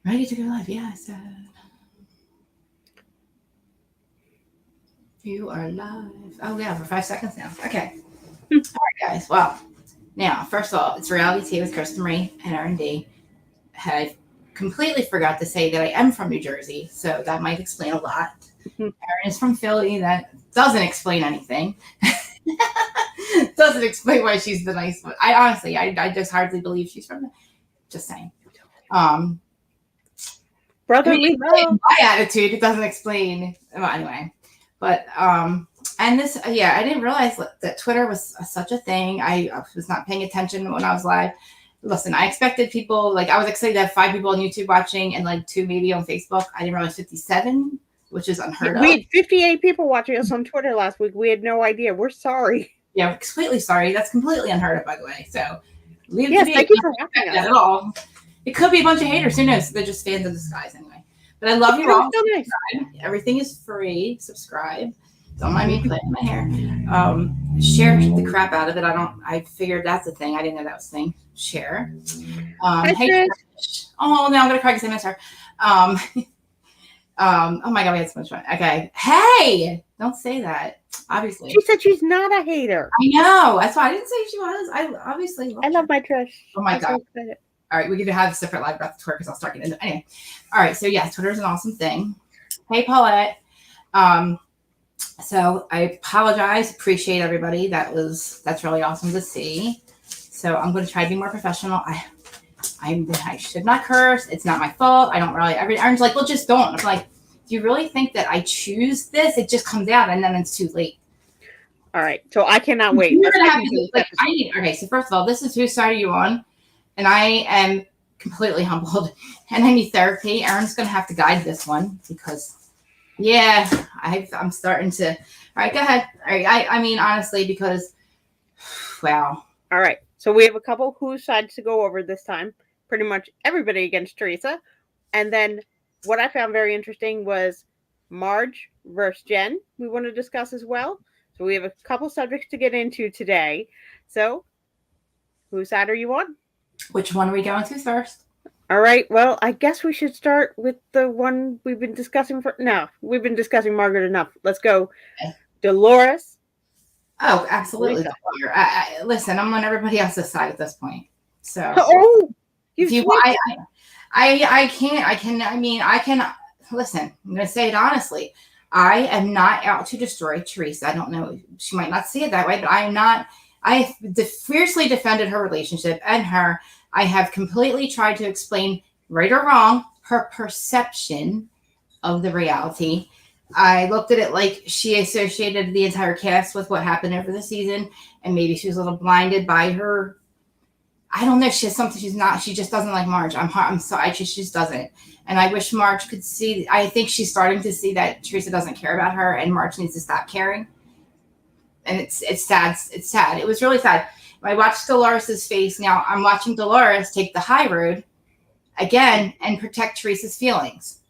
Ready to go live. Yes. You are live. Oh, yeah, for 5 seconds now. Okay. All right, guys. Well, now, first of all, it's Reality Tea with Krista Marie and Erin D. I completely forgot to say that I am from New Jersey, so that might explain a lot. Erin is from Philly. That doesn't explain anything. Doesn't explain why she's the nice one. I honestly, I just hardly believe she's from. Just saying. I Brotherly mean, love. my attitude, it doesn't explain. Well, anyway, but and this, yeah, I didn't realize that Twitter was such a thing. I was not paying attention when I was live. Listen, I expected people, like, I was excited to have 5 people on YouTube watching and like 2 maybe on Facebook. I didn't realize 57, which is unheard We of. had 58 people watching us on Twitter last week. We had no idea. We're sorry. Yeah, completely sorry. That's completely unheard of, by the way. So leave it to Yes, me. thank you for watching That us. at all. It could be a bunch of haters. Who knows? They're just fans of disguise anyway. But I love you It was all. so nice. Everything is free. Subscribe. Don't mind me playing my hair. Share the crap out of it. I figured that's a thing. I didn't know that was a thing. Share. Hi, Hey, Trish. oh, now I'm gonna cry because I miss her. Um, oh my god, we had so much fun. Okay. Hey, don't say that. Obviously. She said she's not a hater. I know. That's why I didn't say she was. I obviously I love my Trish. Oh my I'm god. So excited. All right, we could have a separate live about the Twitter because I'll start getting into it. Anyway. All right, so yes, Twitter is an awesome thing. Hey, Paulette. So I apologize. Appreciate everybody. That's really awesome to see. So I'm going to try to be more professional. I should not curse. It's not my fault. I don't really. Everyone's like, well, just don't. I'm like, do you really think that I choose this? It just comes out and then it's too late. All right, so I cannot wait. You're gonna have to do, like, okay, so first of all, this is whose side are you on? And I am completely humbled, and I need therapy. Erin's gonna have to guide this one because, yeah, I'm starting to. All right, go ahead. All right, I mean, honestly, because, wow. All right, so we have a couple whose sides to go over this time. Pretty much everybody against Teresa, and then what I found very interesting was Marge versus Jen. We want to discuss as well. So we have a couple subjects to get into today. So, whose side are you on? Which one are we going to first? All right. Well, I guess we should start with the one we've been discussing for. No, we've been discussing Margaret enough. Let's go, okay. Dolores. Oh, absolutely. Listen, I'm on everybody else's side at this point. So, I can. Listen, I'm going to say it honestly. I am not out to destroy Teresa. I don't know. She might not see it that way, but I am not. I fiercely defended her relationship and her. I have completely tried to explain, right or wrong, her perception of the reality. I looked at it like she associated the entire cast with what happened over the season, and maybe she was a little blinded by her. I don't know. She has something she's not. She just doesn't like Marge. I'm sorry. She just doesn't. And I wish Marge could see. I think she's starting to see that Teresa doesn't care about her, and Marge needs to stop caring. And it's sad. It's sad. It was really sad. I watched Dolores's face. Now I'm watching Dolores take the high road again and protect Teresa's feelings.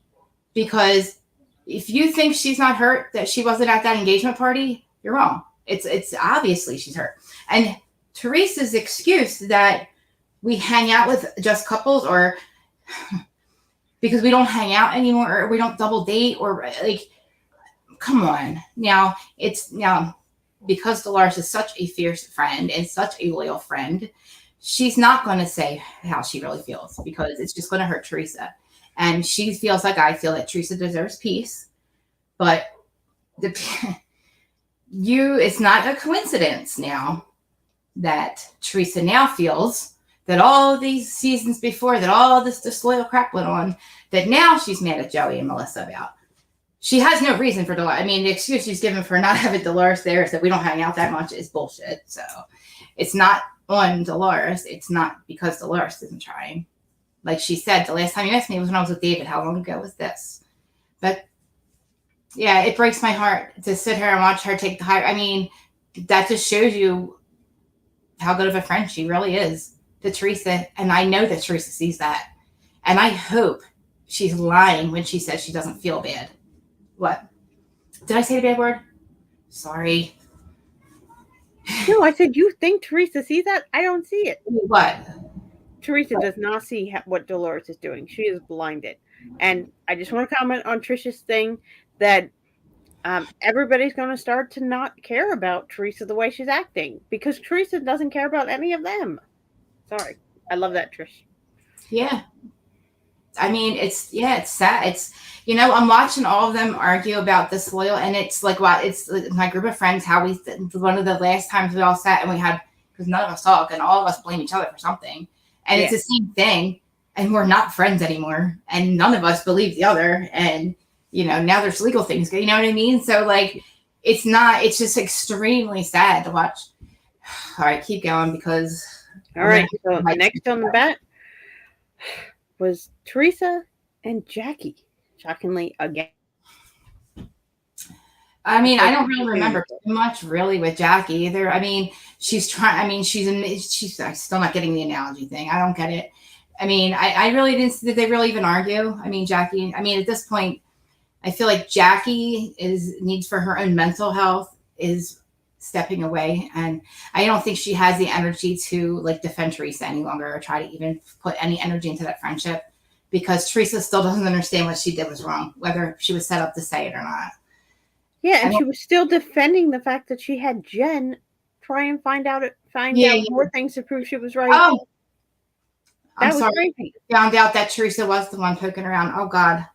Because if you think she's not hurt that she wasn't at that engagement party, you're wrong. It's obviously she's hurt. And Teresa's excuse that we hang out with just couples, or because we don't hang out anymore, or we don't double date, or like, come on. Now because Dolores is such a fierce friend and such a loyal friend, she's not going to say how she really feels, because it's just going to hurt Teresa. And she feels like I feel that Teresa deserves peace. But it's not a coincidence now that Teresa now feels that all these seasons before, that all this disloyal crap went on, that now she's mad at Joey and Melissa about. She has no reason for Dolores. I mean, the excuse she's given for not having Dolores there is that we don't hang out that much is bullshit. So it's not on Dolores. It's not because Dolores isn't trying. Like she said, the last time you asked me was when I was with David. How long ago was this? But yeah, it breaks my heart to sit here and watch her take the high. I mean, that just shows you how good of a friend she really is to Teresa. And I know that Teresa sees that. And I hope she's lying when she says she doesn't feel bad. What? Did I say a bad word? Sorry. No, I said you think Teresa sees that? I don't see it. What? Teresa does not see what Dolores is doing. She is blinded. And I just want to comment on Trisha's thing that everybody's going to start to not care about Teresa the way she's acting because Teresa doesn't care about any of them. Sorry. I love that, Trish. Yeah. I mean, it's sad. It's, I'm watching all of them argue about disloyal, and it's like, what, it's my group of friends, how one of the last times we all sat and we had, because none of us talk and all of us blame each other for something. And it's the same thing. And we're not friends anymore. And none of us believe the other. And, now there's legal things. You know what I mean? So like, it's just extremely sad to watch. All right, keep going because. All right. So next on the bat was Teresa and Jackie. Shockingly, again. I mean, I don't really remember too much really with Jackie either. I mean, she's still not getting the analogy thing. I don't get it. I mean, I really didn't, did they really even argue? I mean, Jackie, at this point, I feel like Jackie needs for her own mental health is stepping away. And I don't think she has the energy to like defend Teresa any longer or try to even put any energy into that friendship because Teresa still doesn't understand what she did was wrong, whether she was set up to say it or not. Yeah, and she was still defending the fact that she had Jen try and find out more things to prove she was right. Oh, that I'm was sorry. crazy. Found out that Teresa was the one poking around. Oh God.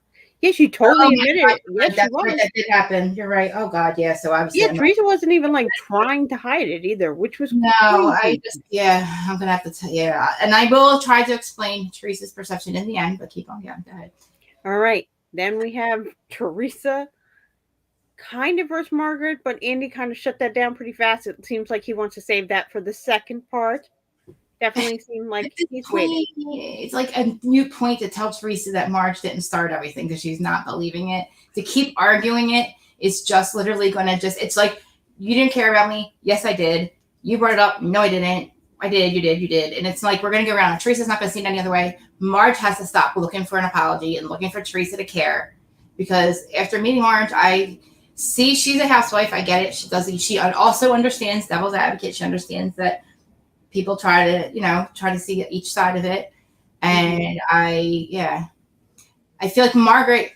Yeah, she totally admitted it. Yes, that's right. That did happen. You're right. Oh God, yeah. So obviously, Teresa wasn't even like trying to hide it either, which was crazy. I'm gonna have to tell you. And I will try to explain Teresa's perception in the end, but keep on going. Go ahead. All right. Then we have Teresa kind of versus Margaret, but Andy kind of shut that down pretty fast. It seems like he wants to save that for the second part. Definitely seemed like he's waiting. It's like a new point to tell Teresa that Marge didn't start everything because she's not believing it. To keep arguing it is just literally going to it's like, you didn't care about me. Yes, I did. You brought it up. No, I didn't. I did. You did. You did. And it's like, we're going to go around. Teresa's not going to see it any other way. Marge has to stop looking for an apology and looking for Teresa to care because after meeting Marge, I see she's a housewife. I get it. She also understands devil's advocate. She understands that people try to see each side of it. And I feel like Margaret,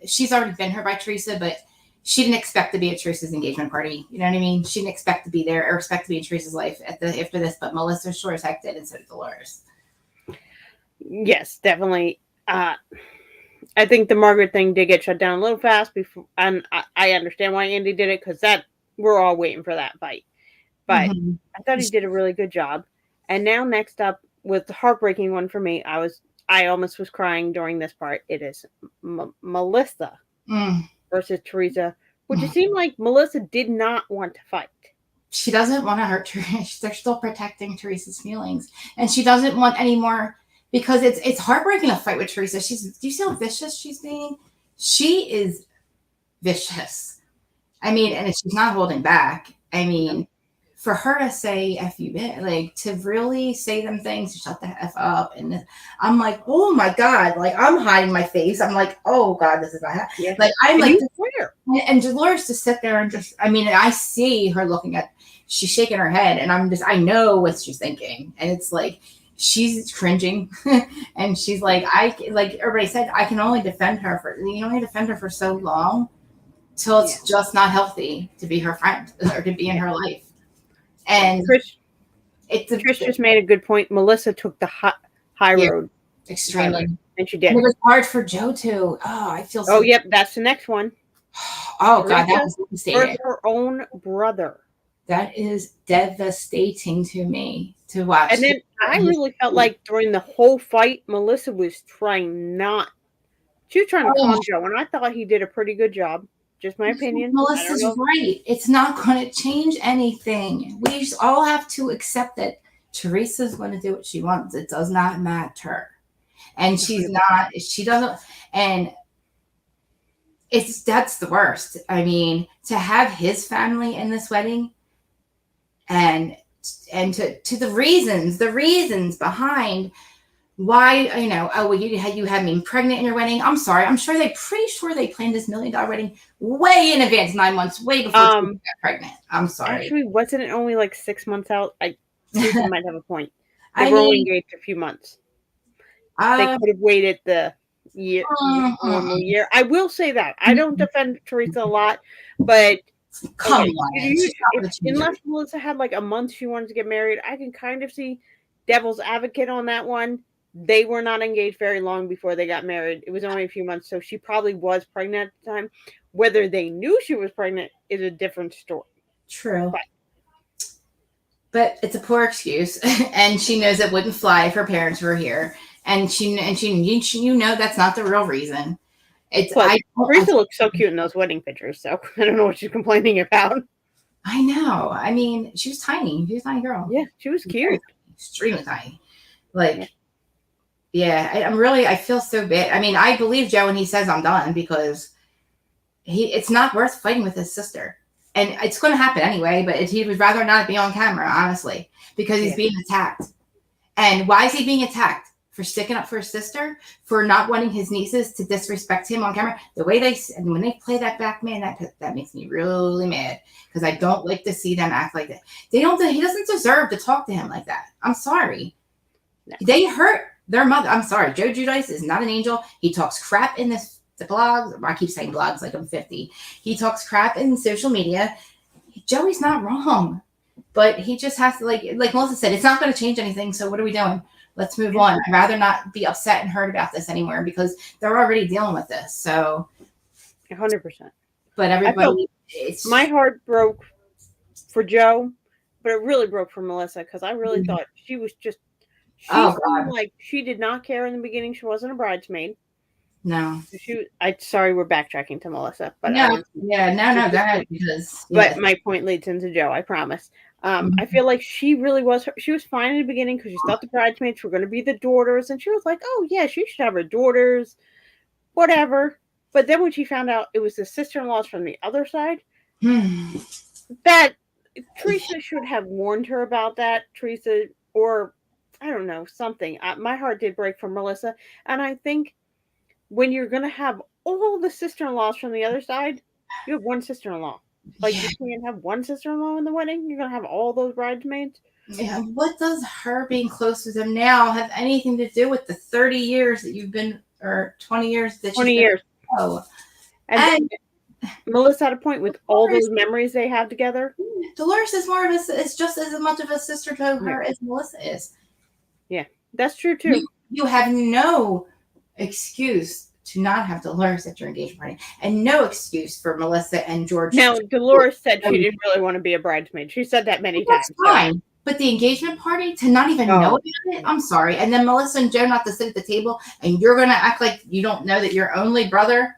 she's already been here by Teresa, but she didn't expect to be at Teresa's engagement party. You know what I mean? She didn't expect to be there or expect to be in Teresa's life after this, but Melissa sure as heck did, and so did Dolores. Yes, definitely. I think the Margaret thing did get shut down a little fast before, and I understand why Andy did it because we're all waiting for that fight. But I thought he did a really good job. And now next up with the heartbreaking one for me, I almost was crying during this part. It is Melissa versus Teresa, which it seemed like Melissa did not want to fight. She doesn't want to hurt Teresa. They're still protecting Teresa's feelings. And she doesn't want any more because it's heartbreaking to fight with Teresa. Do you see how vicious she's being? She is vicious. And she's not holding back. For her to say F you bitch, like to really say them things, to shut the F up. And I'm like, oh my God, like I'm hiding my face. I'm like, oh God, this is not happening. Yeah. Like I'm like, and Dolores just sit there and just, I see her she's shaking her head and I know what she's thinking. And it's like, she's cringing and she's like, like everybody said, I can only defend her for so long till it's just not healthy to be her friend or to be in her life. And Trish just made a good point. Melissa took the high road. Extremely. And she did. And it was hard for Joe too. Oh, I feel so. Oh, yep. That's the next one. Oh, God. That was devastating. For her own brother. That is devastating to me to watch. And then I really felt like during the whole fight, Melissa was trying to calm Joe. And I thought he did a pretty good job. Just my opinion. Melissa's right. It's not going to change anything. We just all have to accept that Teresa's going to do what she wants. It does not matter. And she doesn't. And that's the worst. To have his family in this wedding and to the reasons behind why, you had me pregnant in your wedding. I'm sorry. I'm sure pretty sure they planned this $1 million wedding way in advance, 9 months, way before she got pregnant. I'm sorry. Actually, wasn't it only like 6 months out? Susan might have a point. They were only engaged a few months. They could have waited the normal year. I will say that. I don't defend Teresa a lot, but come on. Unless Melissa had like a month she wanted to get married, I can kind of see devil's advocate on that one. They were not engaged very long before they got married. It was only a few months, so she probably was pregnant at the time. Whether they knew she was pregnant is a different story. True. But it's a poor excuse, and she knows it wouldn't fly if her parents were here, and she that's not the real reason. Teresa looks so cute in those wedding pictures, so I don't know what she's complaining about. I know. I mean, she was tiny. She was a tiny girl. Yeah, she was cute. Extremely tiny. I feel so bad. I mean, I believe Joe when he says I'm done because it's not worth fighting with his sister. And it's going to happen anyway, but he would rather not be on camera, honestly, because he's being attacked. And why is he being attacked? For sticking up for his sister? For not wanting his nieces to disrespect him on camera? The way when they play that back, man, that makes me really mad because I don't like to see them act like that. He doesn't deserve to talk to him like that. I'm sorry. No. They hurt their mother. I'm sorry. Joe Giudice is not an angel. He talks crap in the blogs. I keep saying blogs like I'm 50. He talks crap in social media. Joey's not wrong, but he just has to like Melissa said, it's not going to change anything. So what are we doing? Let's move on. I'd rather not be upset and hurt about this anymore because they're already dealing with this. So 100%. But everybody, my heart broke for Joe, but it really broke for Melissa because I really thought she was just, seemed like she did not care in the beginning. She wasn't a bridesmaid. No. Sorry, we're backtracking to Melissa. But no. Go ahead. But my point leads into Joe, I promise. I feel like she really was. She was fine in the beginning because she thought the bridesmaids were going to be the daughters, and she was like, "Oh yeah, she should have her daughters, whatever." But then when she found out it was the sister-in-laws from the other side, that Teresa should have warned her about that. Teresa, or I don't know, something. My heart did break for Melissa, and I think when you're going to have all the sister-in-laws from the other side, you have one sister-in-law. Like, you can't have one sister-in-law in the wedding? You're going to have all those bridesmaids? Yeah, what does her being close with them now have anything to do with the 30 years that you've been, or 20 years that 20 years. Oh. And Melissa had a point with all those memories they have together. Dolores is is just as much of a sister to her as Melissa is. Yeah, that's true, too. You have no excuse to not have Dolores at your engagement party, and no excuse for Melissa and George. Now, Dolores said she didn't really want to be a bridesmaid. She said that many times. Fine, so. But the engagement party to not even know about it, I'm sorry. And then Melissa and Joe not to sit at the table, and you're going to act like you don't know that your only brother,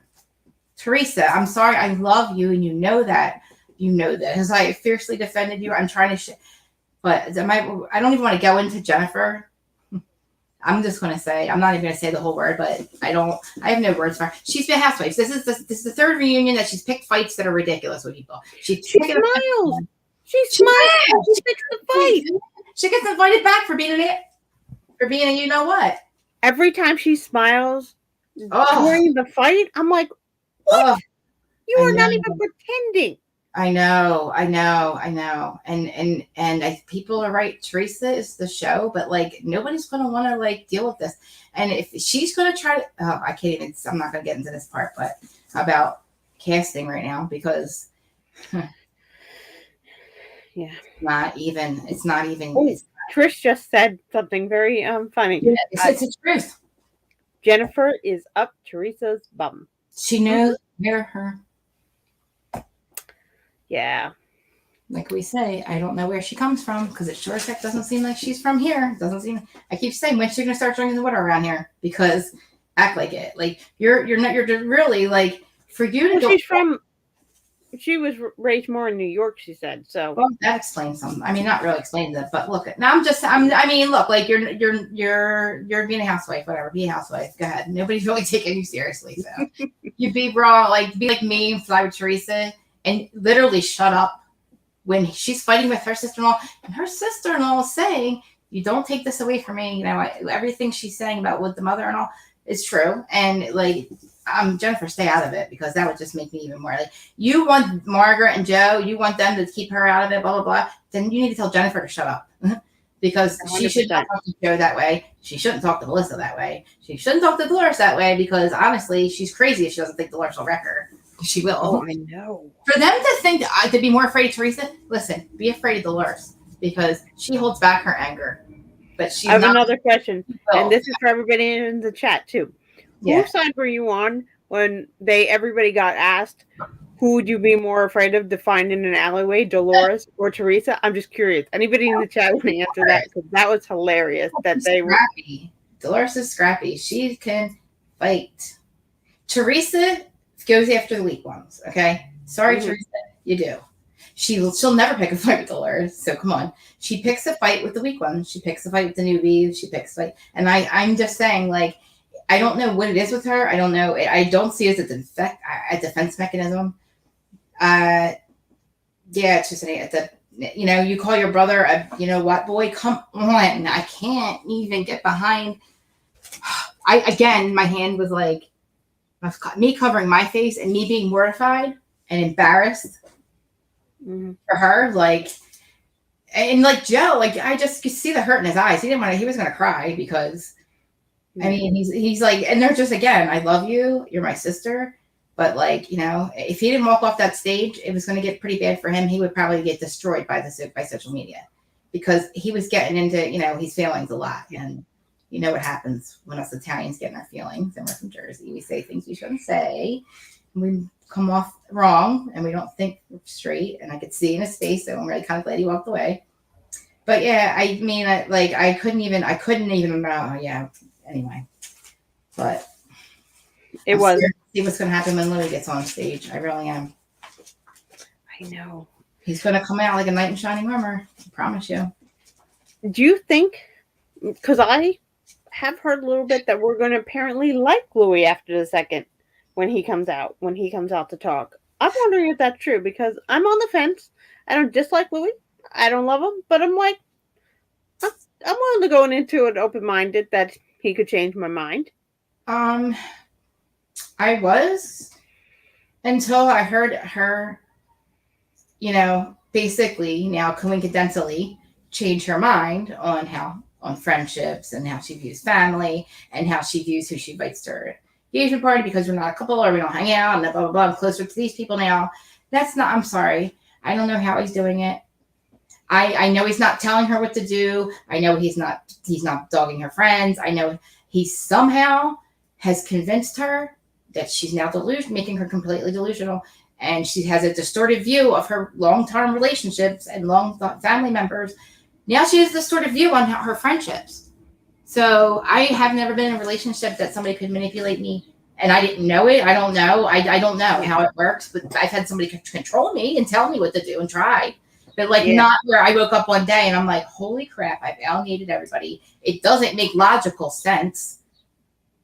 Teresa. I'm sorry, I love you, and you know that. You know that because I fiercely defended you. I'm trying to, but I don't even want to go into Jennifer. I'm just going to say, I'm not even going to say the whole word, but I have no words for her. She's been housewives. This is the third reunion that she's picked fights that are ridiculous with people. She smiles. She smiles. She picks the fight. She gets invited back for being a you know what. Every time she smiles during the fight, I'm like, what? You are not even pretending. I know. And people are right. Teresa is the show, but like nobody's going to want to like deal with this. And if she's going to try to, I can't even, I'm not going to get into this part, but about casting right now because it's not even. Trish just said something very funny. Yeah, it's the truth. Jennifer is up Teresa's bum. She knows where her. Yeah. Like we say, I don't know where she comes from because it sure as heck doesn't seem like she's from here. I keep saying, when's she going to start drinking the water around here? Because act like it. Like you're really like for you to go. She was raised more in New York, she said. So well, that explains something. I mean, not really explains it, but look. Now look, like you're being a housewife, whatever. Be a housewife. Go ahead. Nobody's really taking you seriously. So you be wrong. Like be like me and fly with Teresa. And literally shut up when she's fighting with her sister-in-law. And her sister-in-law is saying, you don't take this away from me. You know, everything she's saying about with the mother and all is true. And like, Jennifer, stay out of it because that would just make me even more like, you want Margaret and Joe, you want them to keep her out of it, blah, blah, blah. Then you need to tell Jennifer to shut up. because she should not 100%. talk to Joe that way. She shouldn't talk to Melissa that way. She shouldn't talk to Dolores that way because honestly, she's crazy if she doesn't think Dolores will wreck her. She will. Oh, I know. For them to think to be more afraid of Teresa, listen, be afraid of Dolores because she holds back her anger. But she's I have not. another question, and this is for everybody in the chat too. Yeah. Whose side were you on when everybody got asked who would you be more afraid of to find in an alleyway, Dolores or Teresa? I'm just curious. Anybody in the chat want to answer that? Because that was hilarious. That they were scrappy. Dolores is scrappy. She can fight. Teresa goes after the weak ones. Okay, sorry, Teresa, you do. She'll never pick a fight with Dolores. So come on, she picks a fight with the weak ones. She picks a fight with the newbies. She picks a fight, and I'm just saying, like, I don't know what it is with her. I don't know. I don't see it as a defense mechanism. Yeah, it's just you call your brother a, what, boy, come on. I can't even get behind. My hand was like, me covering my face and me being mortified and embarrassed for her. Like, and like Joe, like, I just could see the hurt in his eyes. He was going to cry because, I mean, he's like, and they're just, again, I love you. You're my sister. But like, if he didn't walk off that stage, it was going to get pretty bad for him. He would probably get destroyed by social media because he was getting into, his feelings a lot. And you know what happens when us Italians get in our feelings, and we're from Jersey. We say things we shouldn't say. We come off wrong and we don't think straight. And I could see in his face that I'm really kind of glad he walked away. But yeah, I mean, I couldn't even, anyway. But it was. See what's going to happen when Louis gets on stage. I really am. I know. He's going to come out like a knight in shining armor. I promise you. Do you think, because I have heard a little bit that we're going to apparently like Louis after the second when he comes out to talk. I'm wondering if that's true because I'm on the fence. I don't dislike Louis. I don't love him, but I'm like, I'm willing to go into it open-minded that he could change my mind. I was until I heard her, basically now coincidentally change her mind on friendships and how she views family and how she views who she invites to her engagement party because we're not a couple or we don't hang out and blah, blah, blah. I'm closer to these people now. I'm sorry. I don't know how he's doing it. I know he's not telling her what to do. I know he's not dogging her friends. I know he somehow has convinced her that she's now making her completely delusional, and she has a distorted view of her long-term relationships and family members. Now she has a distorted view on her friendships. So I have never been in a relationship that somebody could manipulate me, and I didn't know it. I don't know. I don't know how it works, but I've had somebody control me and tell me what to do and try. But not where I woke up one day and I'm like, holy crap, I've alienated everybody. It doesn't make logical sense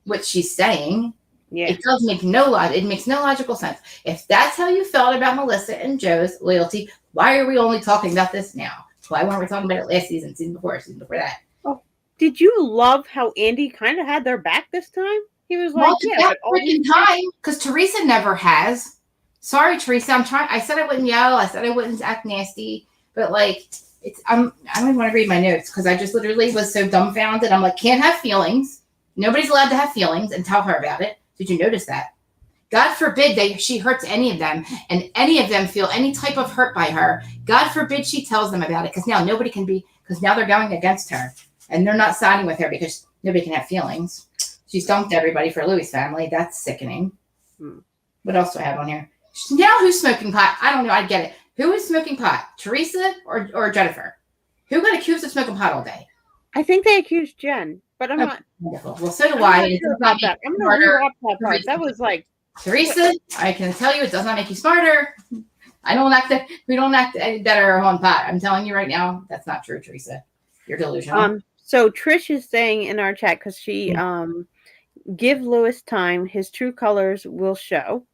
what she's saying. Yeah. It does make it makes no logical sense. If that's how you felt about Melissa and Joe's loyalty, why are we only talking about this now? Why weren't we talking about it last season before that? Oh, did you love how Andy kind of had their back this time? He was like, freaking time, because Teresa never has. Sorry, Teresa. I said I wouldn't yell. I said I wouldn't act nasty. But I don't even want to read my notes because I just literally was so dumbfounded. I'm like, can't have feelings. Nobody's allowed to have feelings and tell her about it. Did you notice that? God forbid she hurts any of them and any of them feel any type of hurt by her. God forbid she tells them about it because now now they're going against her and they're not siding with her because nobody can have feelings. She's dumped everybody for Louis' family. That's sickening. What else do I have on here? Now who's smoking pot? I don't know. I get it. Who is smoking pot? Teresa or Jennifer? Who got accused of smoking pot all day? I think they accused Jen, but I'm not. Wonderful. Well, so do I. Sure about that. I'm going to rewatch that part. That was like Teresa. I can tell you, it does not make you smarter. We don't act any better on pot. I'm telling you right now, that's not true, Teresa. You're delusional. So Trish is saying in our chat because she give Louis time. His true colors will show.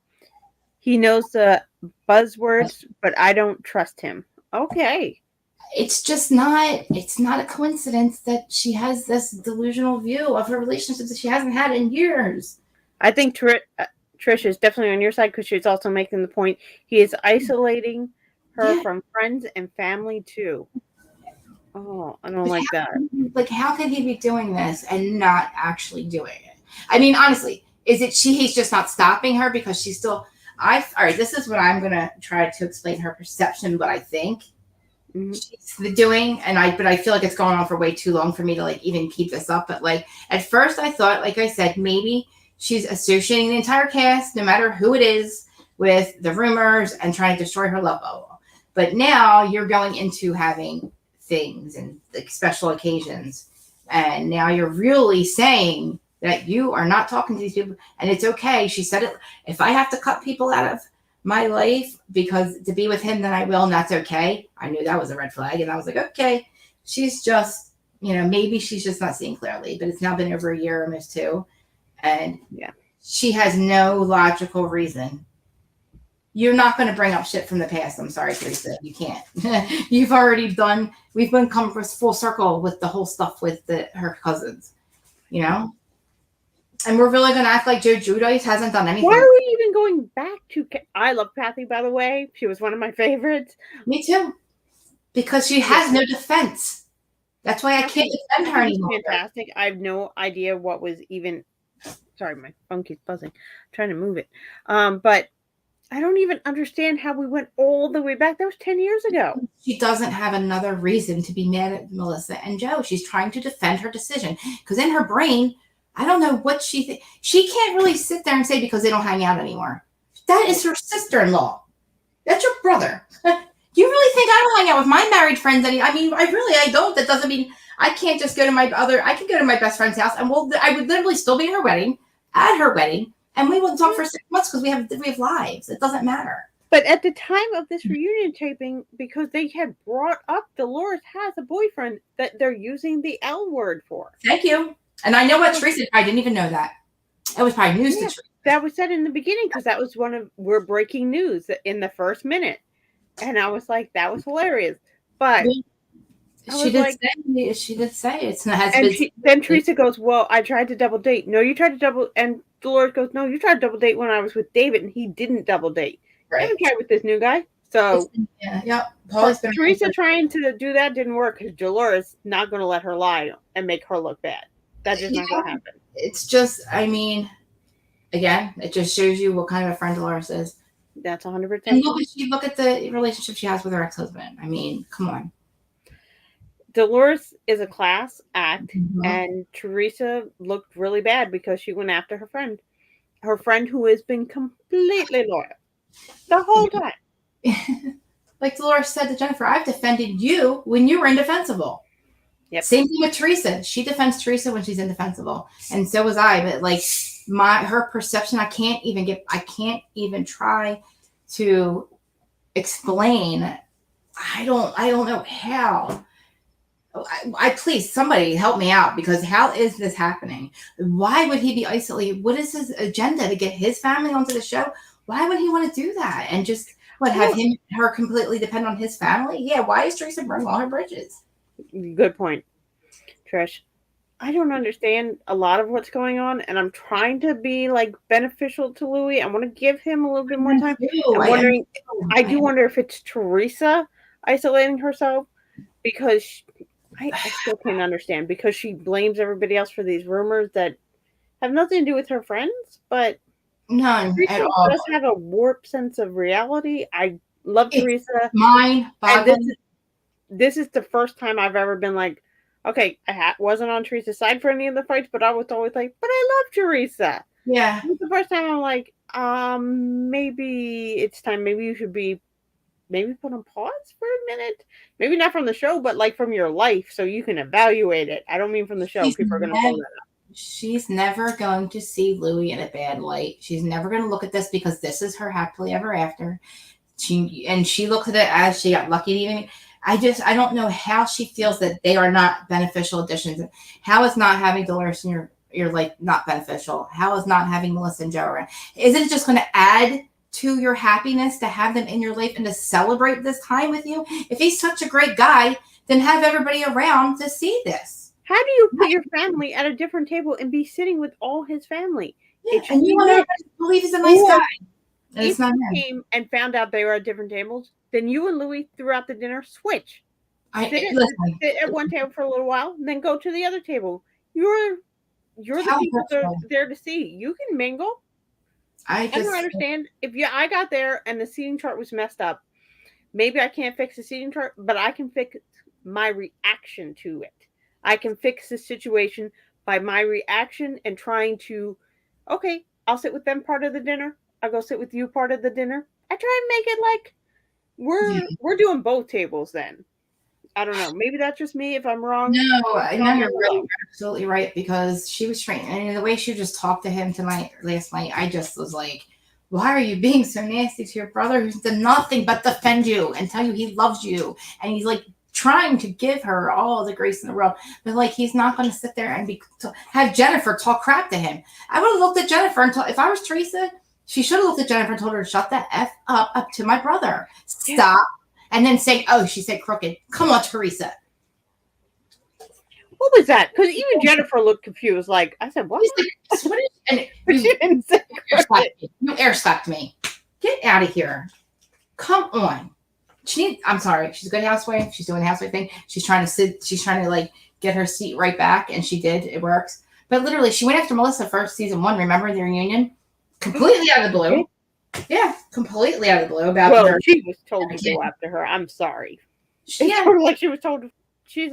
He knows the buzzwords, but I don't trust him. Okay. It's just not a coincidence that she has this delusional view of her relationships that she hasn't had in years. I think Trish is definitely on your side because she's also making the point he is isolating her from friends and family too. Oh, I don't like that. Like, how could he be doing this and not actually doing it? I mean, honestly, is it he's just not stopping her because she's still. All right, this is what I'm gonna try to explain her perception, what I think she's doing, but I feel like it's going on for way too long for me to like even keep this up. But like at first, I thought, like I said, maybe she's associating the entire cast, no matter who it is, with the rumors and trying to destroy her love bubble. But now you're going into having things and like special occasions, and now you're really saying that you are not talking to these people, and it's okay. She said it. If I have to cut people out of my life because to be with him, then I will, and that's okay. I knew that was a red flag, and I was like, okay, she's just, maybe she's just not seeing clearly. But it's now been over a year, almost two, and Yeah. she has no logical reason. You're not going to bring up shit from the past. I'm sorry, Krista. You can't. You've already done. We've been come full circle with the whole stuff with her cousins, and we're really going to act like Joe Giudice hasn't done anything. Why are we even going back to? I love Kathy, by the way. She was one of my favorites. Me too. Because she has no defense. That's why I can't defend her anymore. Fantastic. I have no idea what was even. Sorry, my phone keeps buzzing. I'm trying to move it. But I don't even understand how we went all the way back. That was 10 years ago. She doesn't have another reason to be mad at Melissa and Joe. She's trying to defend her decision. Because in her brain, I don't know what she thinks. She can't really sit there and say because they don't hang out anymore. That is her sister-in-law. That's your brother. You really think I don't hang out with my married friends? I don't. That doesn't mean I can't just go to I could go to my best friend's house and I would literally still be at her wedding, and we wouldn't talk for 6 months because we have lives. It doesn't matter. But at the time of this reunion taping, because they had brought up Dolores has a boyfriend that they're using the L word for. Thank you. And I know what Teresa, I didn't even know that. It was probably news to Teresa. That was said in the beginning because that was we're breaking news in the first minute. And I was like, that was hilarious. But she did say it's not. Then Teresa goes, well, I tried to double date. No, you tried to double. And Dolores goes, no, you tried to double date when I was with David, and he didn't double date. Right. I haven't tried with this new guy. So Teresa trying to do that didn't work because Dolores not going to let her lie and make her look bad. That's just not going to happen. It's just, again, it just shows you what kind of a friend Dolores is. That's 100%. And look at the relationship she has with her ex-husband. Come on. Dolores is a class act, and Teresa looked really bad because she went after her friend who has been completely loyal the whole time. Like Dolores said to Jennifer, I've defended you when you were indefensible. Yep. Same thing with Teresa. She defends Teresa when she's indefensible, and so was I. But like her perception, I can't even try to explain. I don't know how. I please somebody help me out, because how is this happening? Why would he be isolated? What is his agenda to get his family onto the show? Why would he want to do that and just have her completely depend on his family? Yeah, why is Teresa burning all her bridges? Good point, Trish. I don't understand a lot of what's going on, and I'm trying to be like beneficial to Louis. I want to give him a little bit more time. I do wonder if it's Teresa isolating herself, because I still can't understand, because she blames everybody else for these rumors that have nothing to do with her friends, but none Teresa at all. Does have a warped sense of reality. I love Teresa. Mind-boggling. This is the first time I've ever been like, okay, I wasn't on Teresa's side for any of the fights, but I was always like, but I love Teresa. Yeah. This is the first time I'm like, maybe it's time. Maybe you should maybe put on pause for a minute. Maybe not from the show, but like from your life, so you can evaluate it. I don't mean from the show. People are going to pull that up. She's never going to see Louis in a bad light. She's never going to look at this because this is her happily ever after. She looks at it as she got lucky to even. I don't know how she feels that they are not beneficial additions. How is not having Dolores in your life not beneficial? How is not having Melissa and Joe around? Isn't it just going to add to your happiness to have them in your life and to celebrate this time with you? If he's such a great guy, then have everybody around to see this. How do you put your family at a different table and be sitting with all his family? Yeah, and you want everybody to believe he's a nice guy. And if you came and found out they were at different tables, then you and Louis throughout the dinner switch. Listen, sit at one table for a little while, and then go to the other table. You're the how people that are hurtful. there to see. You can mingle. I I don't just, understand. If I got there and the seating chart was messed up, maybe I can't fix the seating chart, but I can fix my reaction to it. I can fix the situation by my reaction and trying to, okay, I'll sit with them part of the dinner. I'll go sit with you part of the dinner. I try and make it like yeah. we're doing both tables then. I don't know. Maybe that's just me. If I'm wrong, No, tell no, me you're right. below. You're absolutely right because she was trained, and the way she just talked to him tonight, last night, I just was like, "Why are you being so nasty to your brother who's done nothing but defend you and tell you he loves you?" And he's like trying to give her all the grace in the world, but like he's not going to sit there and have Jennifer talk crap to him. I would have looked at Jennifer and told, if I was Teresa, she should have looked at Jennifer and told her to shut the f up to my brother. Stop. And then say, "Oh, she said crooked." Come on, Teresa. What was that? Because even Jennifer looked confused. Like I said, what? What is, and She didn't say crooked. you air slapped me. Get out of here. Come on. I'm sorry. She's a good housewife. She's doing the housewife thing. She's trying to sit. She's trying to like get her seat right back, and she did. It works. But literally, she went after Melissa first season 1. Remember the reunion? Completely out of the blue. Yeah, completely out of the blue about Well, her. she was told to go after her. I'm sorry. It's Yeah. sort of like she was told she's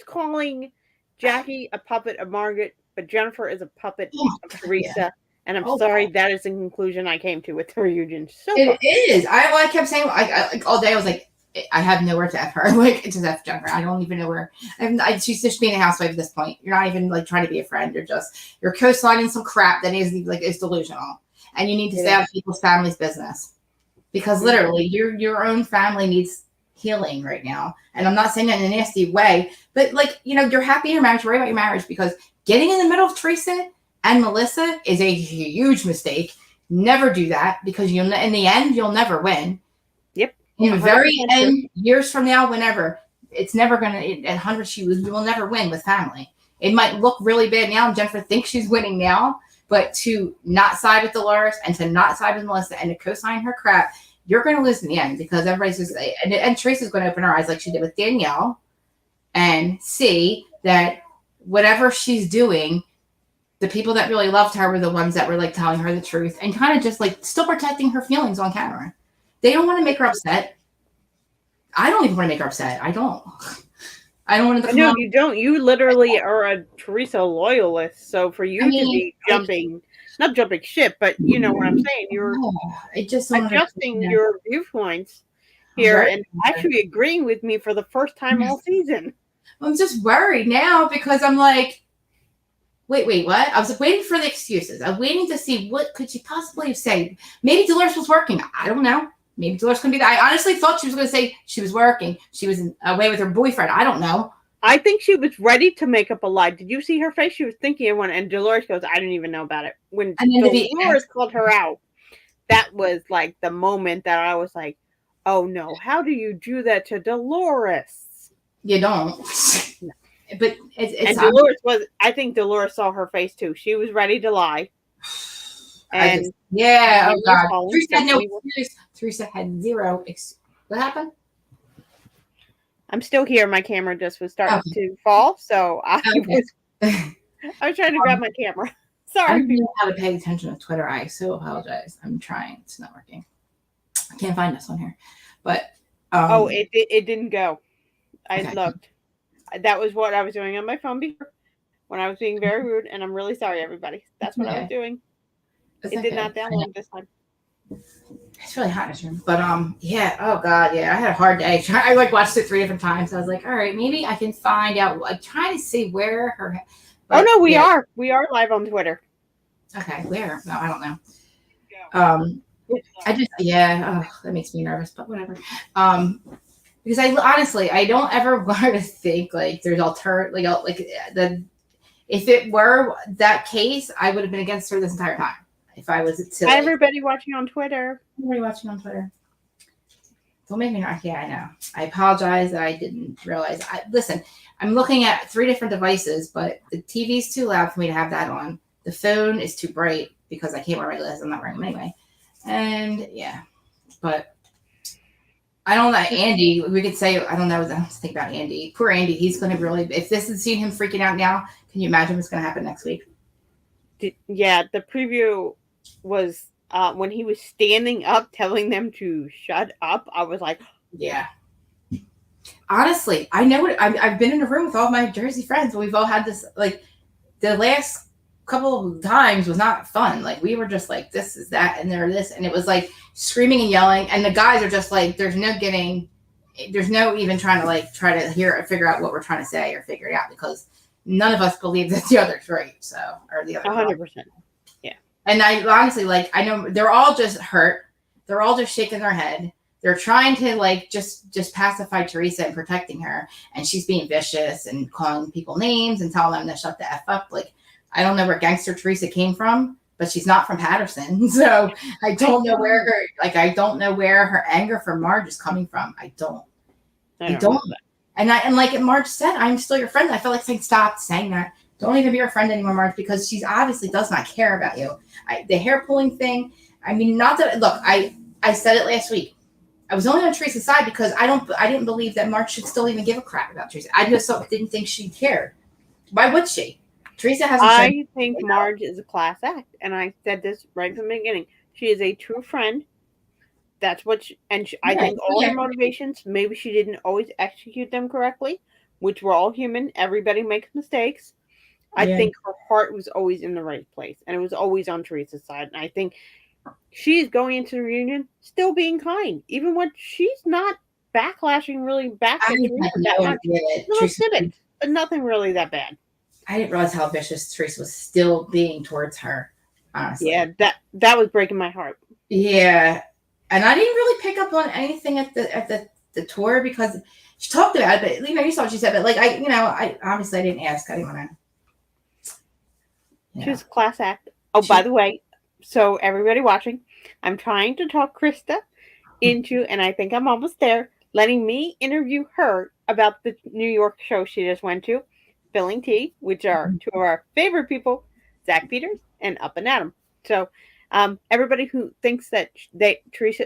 calling Jackie a puppet of Margaret, but Jennifer is a puppet of Teresa. Yeah. And I'm sorry, that is the conclusion I came to with the reunion. So it is. I kept saying like all day. I was like, I have nowhere to F her. Like it's just F Jennifer. I don't even know where. She's just being a housewife at this point. You're not even like trying to be a friend. You're co-signing some crap that is delusional, and you need to stay out of people's family's business because literally your own family needs healing right now. And I'm not saying that in a nasty way, but like you're happy in your marriage. Worry about your marriage because getting in the middle of Teresa and Melissa is a huge mistake. Never do that because in the end you'll never win. Yep. In the very end, years from now, whenever, it's never going to, at 100 you will never win with family. It might look really bad now, and Jennifer thinks she's winning now, but to not side with Dolores and to not side with Melissa and to co-sign her crap, you're going to lose in the end because everybody's just, and Teresa's going to open her eyes like she did with Danielle and see that whatever she's doing, the people that really loved her were the ones that were like telling her the truth and kind of just like still protecting her feelings on camera. They don't want to make her upset. I don't even want to make her upset. I don't want to. No, you don't. You literally are a Teresa loyalist. So for you to be not jumping ship, but you know what I'm saying. You're adjusting your viewpoints here and actually agreeing with me for the first time all season. I'm just worried now because I'm like, wait, what? I was waiting for the excuses. I'm waiting to see what could she possibly have said. Maybe Dolores was working. I don't know. Maybe Dolores can be that. I honestly thought she was going to say she was working. She was away with her boyfriend. I don't know. I think she was ready to make up a lie. Did you see her face? She was thinking of one, and Dolores goes, "I didn't even know about it." When Dolores called her out, that was like the moment that I was like, "Oh no! How do you do that to Dolores?" You don't. No. But and Dolores was. I think Dolores saw her face too. She was ready to lie. And oh God, Teresa had zero. What happened? I'm still here. My camera just was starting to fall, so I was trying to grab my camera. Sorry. I don't know how to pay attention to Twitter. I so apologize. I'm trying. It's not working. I can't find this one here, but it didn't go. I looked. That was what I was doing on my phone before when I was being very rude, and I'm really sorry, everybody. That's what I was doing. It did not download this time. It's really hot in this room. But yeah, oh God, yeah. I had a hard day. I like watched it 3 different times. I was like, all right, maybe I can find out. I'm trying to see where her we are. We are live on Twitter. Okay, where? No, I don't know. That makes me nervous, but whatever. Because I honestly don't ever want to think like there's if it were that case, I would have been against her this entire time. If I was silly. Hi, everybody watching on Twitter. Everybody watching on Twitter. Don't make me nervous. Yeah, I know. I apologize that I didn't realize. Listen, I'm looking at 3 different devices, but the TV's too loud for me to have that on. The phone is too bright because I can't wear my glasses. I'm not wearing them anyway. And yeah, but I don't know, Andy. We could say I don't know. I don't think about Andy. Poor Andy. He's going to really. If this is seeing him freaking out now, can you imagine what's going to happen next week? Yeah, the preview was when he was standing up telling them to shut up. I was like, yeah. Honestly, I know what I've been in a room with all my Jersey friends, and we've all had this. Like the last couple of times was not fun. Like we were just like, this is that, and there this, and it was like screaming and yelling, and the guys are just like, there's no even trying to like try to figure out what we're trying to say or figure it out because none of us believe that the other's right. So or the other 100%. Yeah. And I honestly like I know they're all just hurt. They're all just shaking their head. They're trying to like just pacify Teresa and protecting her, and she's being vicious and calling people names and telling them to shut the F up. Like I don't know where gangster Teresa came from, but she's not from Patterson. So I don't know where her anger for Marge is coming from. I don't. And like Marge said, I'm still your friend. I felt like saying, stop saying that. Don't even be your friend anymore, Marge, because she obviously does not care about you. The hair pulling thing. I mean, not that look, I said it last week. I was only on Teresa's side because I didn't believe that Marge should still even give a crap about Teresa. I just didn't think she cared. Why would she? Teresa hasn't. I think Marge is a class act, and I said this right from the beginning. She is a true friend. That's what, I think all her motivations. Maybe she didn't always execute them correctly, which we're all human. Everybody makes mistakes. I think her heart was always in the right place, and it was always on Teresa's side. And I think she's going into the reunion still being kind, even when she's not backlashing really back at Teresa that much. Little snippets, but nothing really that bad. I didn't realize how vicious Teresa was still being towards her. Honestly, yeah, that was breaking my heart. Yeah, and I didn't really pick up on anything at the tour because she talked about it. But you saw what she said. But like I obviously I didn't ask. I didn't want to. She was a class act. Oh, by the way, so everybody watching, I'm trying to talk Krista into, and I think I'm almost there, letting me interview her about the New York show she just went to. Spilling Tea, which are two of our favorite people, Zach Peters and Up and Adam. So everybody who thinks that Teresa,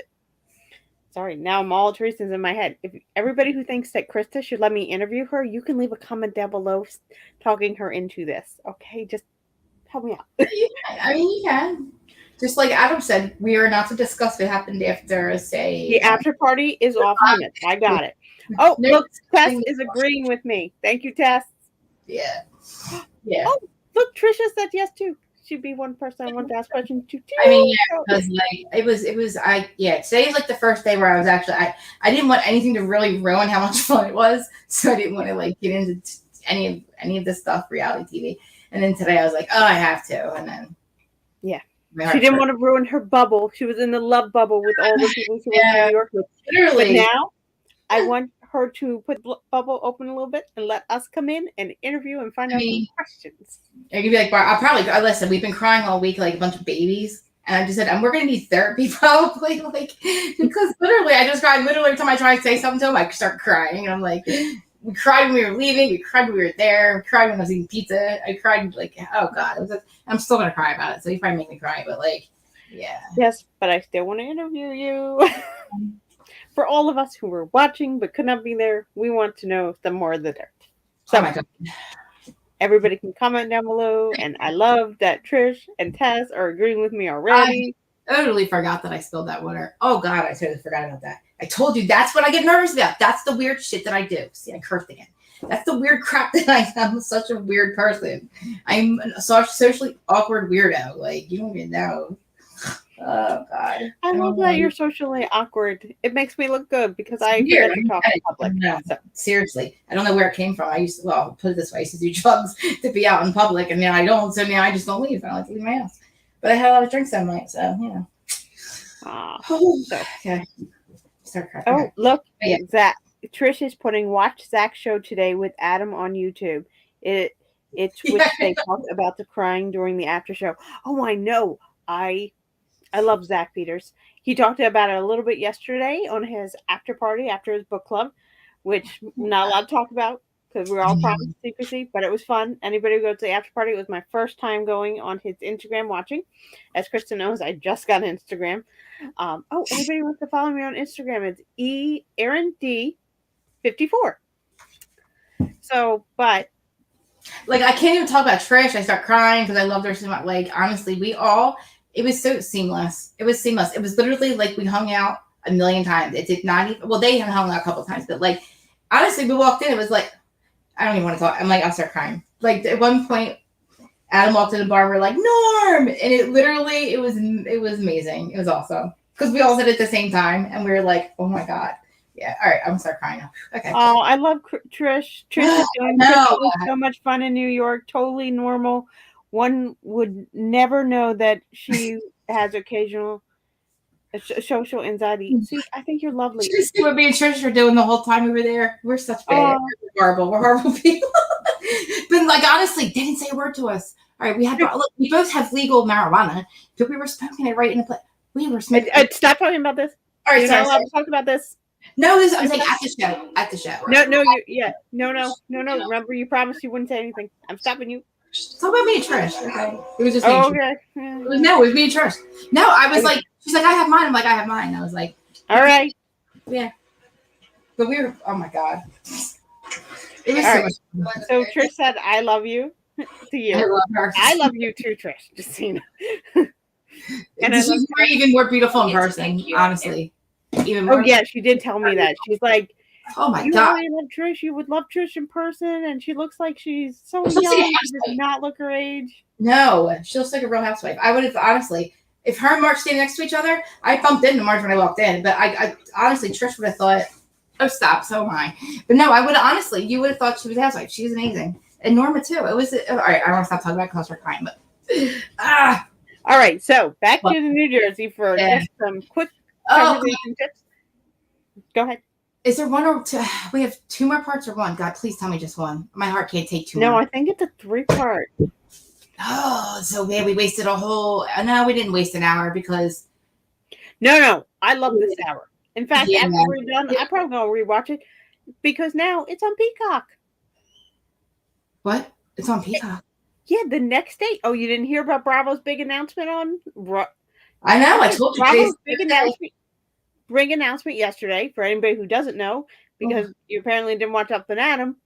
sorry, now I'm all Teresa's in my head. If everybody who thinks that Krista should let me interview her, you can leave a comment down below talking her into this. Okay, just help me out. I mean, you can. Just like Adam said, we are not to discuss what happened after, the after party is off limits. I got it. Oh, look, Tess is agreeing with me. Thank you, Tess. Yeah. Oh, look, Trisha said yes too. She'd be one person I want to ask questions to too. I mean, yeah, because like it was today's like the first day where I was actually I didn't want anything to really ruin how much fun it was, so I didn't want to like get into any of this stuff, reality TV. And then today I was like, oh, I have to, and then she didn't want to ruin her bubble. She was in the love bubble with all the people she was in New York with. Literally. But now I want her to put the bubble open a little bit and let us come in and interview and find out some questions. I could be like, I listen, we've been crying all week like a bunch of babies. And I just said, we're going to need therapy probably, like, because literally I just cried. Literally every time I try to say something to him, I start crying. And I'm like, we cried when we were leaving. We cried when we were there. We cried when I was eating pizza. I cried like, oh God. I'm still going to cry about it. So you probably make me cry, but like, yeah. Yes, but I still want to interview you. For all of us who were watching but could not be there, we want to know some more of the dirt. So, everybody can comment down below. And I love that Trish and Tess are agreeing with me already. I totally forgot that I spilled that water. Oh, God, I totally forgot about that. I told you that's what I get nervous about. That's the weird shit that I do. See, I cursed again. That's the weird crap that I am. I'm such a weird person. I'm a socially awkward weirdo. Like, you don't even know. Oh God! I love that you're socially awkward. It makes me look good because I forget to talk in public. No, seriously, I don't know where it came from. Put it this way: I used to do drugs to be out in public, and now I don't. So now I just don't leave. I don't like to leave my house. But I had a lot of drinks that night, so you know. Okay. Start cracking. Oh, look, Zach. Trish is putting "Watch Zach's show today with Adam" on YouTube. It's which they talked about the crying during the after show. Oh, I know. I love Zach Peters. He talked about it a little bit yesterday on his after party after his book club, which I'm not allowed to talk about because we were all promised secrecy, but it was fun. Anybody who goes to the after party, it was my first time going on his Instagram watching. As Krista knows, I just got Instagram. Anybody wants to follow me on Instagram, it's Erin D 54. So, but like, I can't even talk about Trish. I start crying because I loved her so much. Like, honestly, it was so seamless. It was seamless. It was literally like we hung out a million times. It did not even, well, they hung out a couple of times, but like, honestly, we walked in, it was like, I don't even want to talk. I'm like, I'll start crying. Like, at one point, Adam walked in the bar, we're like, Norm! And it literally, it was amazing. It was awesome. Because we all said it at the same time, and we were like, oh my God. Yeah, all right, I'm going to start crying now. Okay. Oh, I love Trish. Trish is doing so much fun in New York, totally normal. One would never know that she has occasional social anxiety. See, I think you're lovely. What me and Trish were doing the whole time we were there. We're such bad. We're horrible people. But like, honestly, they didn't say a word to us. All right, we both have legal marijuana, but we were smoking it right in the place. We were smoking. Stop talking about this. All right, you're not allowed to talk about this. No, I'm saying at the show. At the show. No. Remember, you promised you wouldn't say anything. I'm stopping you. Talk about me and Trish. Okay. It was just okay. It was me and Trish. No, I was like, she's like, I have mine. I'm like, I have mine. I was like, all right. Yeah. But we were, oh my God. It was so much fun. So Trish said, I love you to you. I love her. I love you too, Trish. Just so you know. And she's even more beautiful in person, honestly. Even more. Oh, yeah, she did tell me that. She's like, oh my God. Really love Trish. You would love Trish in person, and she looks like she's so young. She does not look her age. No, she looks like a real housewife. I would have, honestly, if her and Mark stayed next to each other, I bumped into Mark when I walked in. But I honestly, Trish would have thought, oh, stop, so am I. But no, I would have, honestly, you would have thought she was a housewife. She's amazing. And Norma, too. It was, all right, I don't want to stop talking about it because we're crying, but, All right, so back to New Jersey for just some quick conversation tips. Go ahead. Is there one or two? We have two more parts or one? God, please tell me just one. My heart can't take two more. No, I think it's a 3-part. Oh, so man, we wasted a whole. No, we didn't waste an hour because. No, I love this hour. In fact, after we're done, I'm probably gonna rewatch it because now it's on Peacock. What? It's on Peacock. Yeah, the next day. Oh, you didn't hear about Bravo's big announcement on? I know. I told you. Bravo's big announcement yesterday for anybody who doesn't know, because you apparently didn't watch Up and Adam.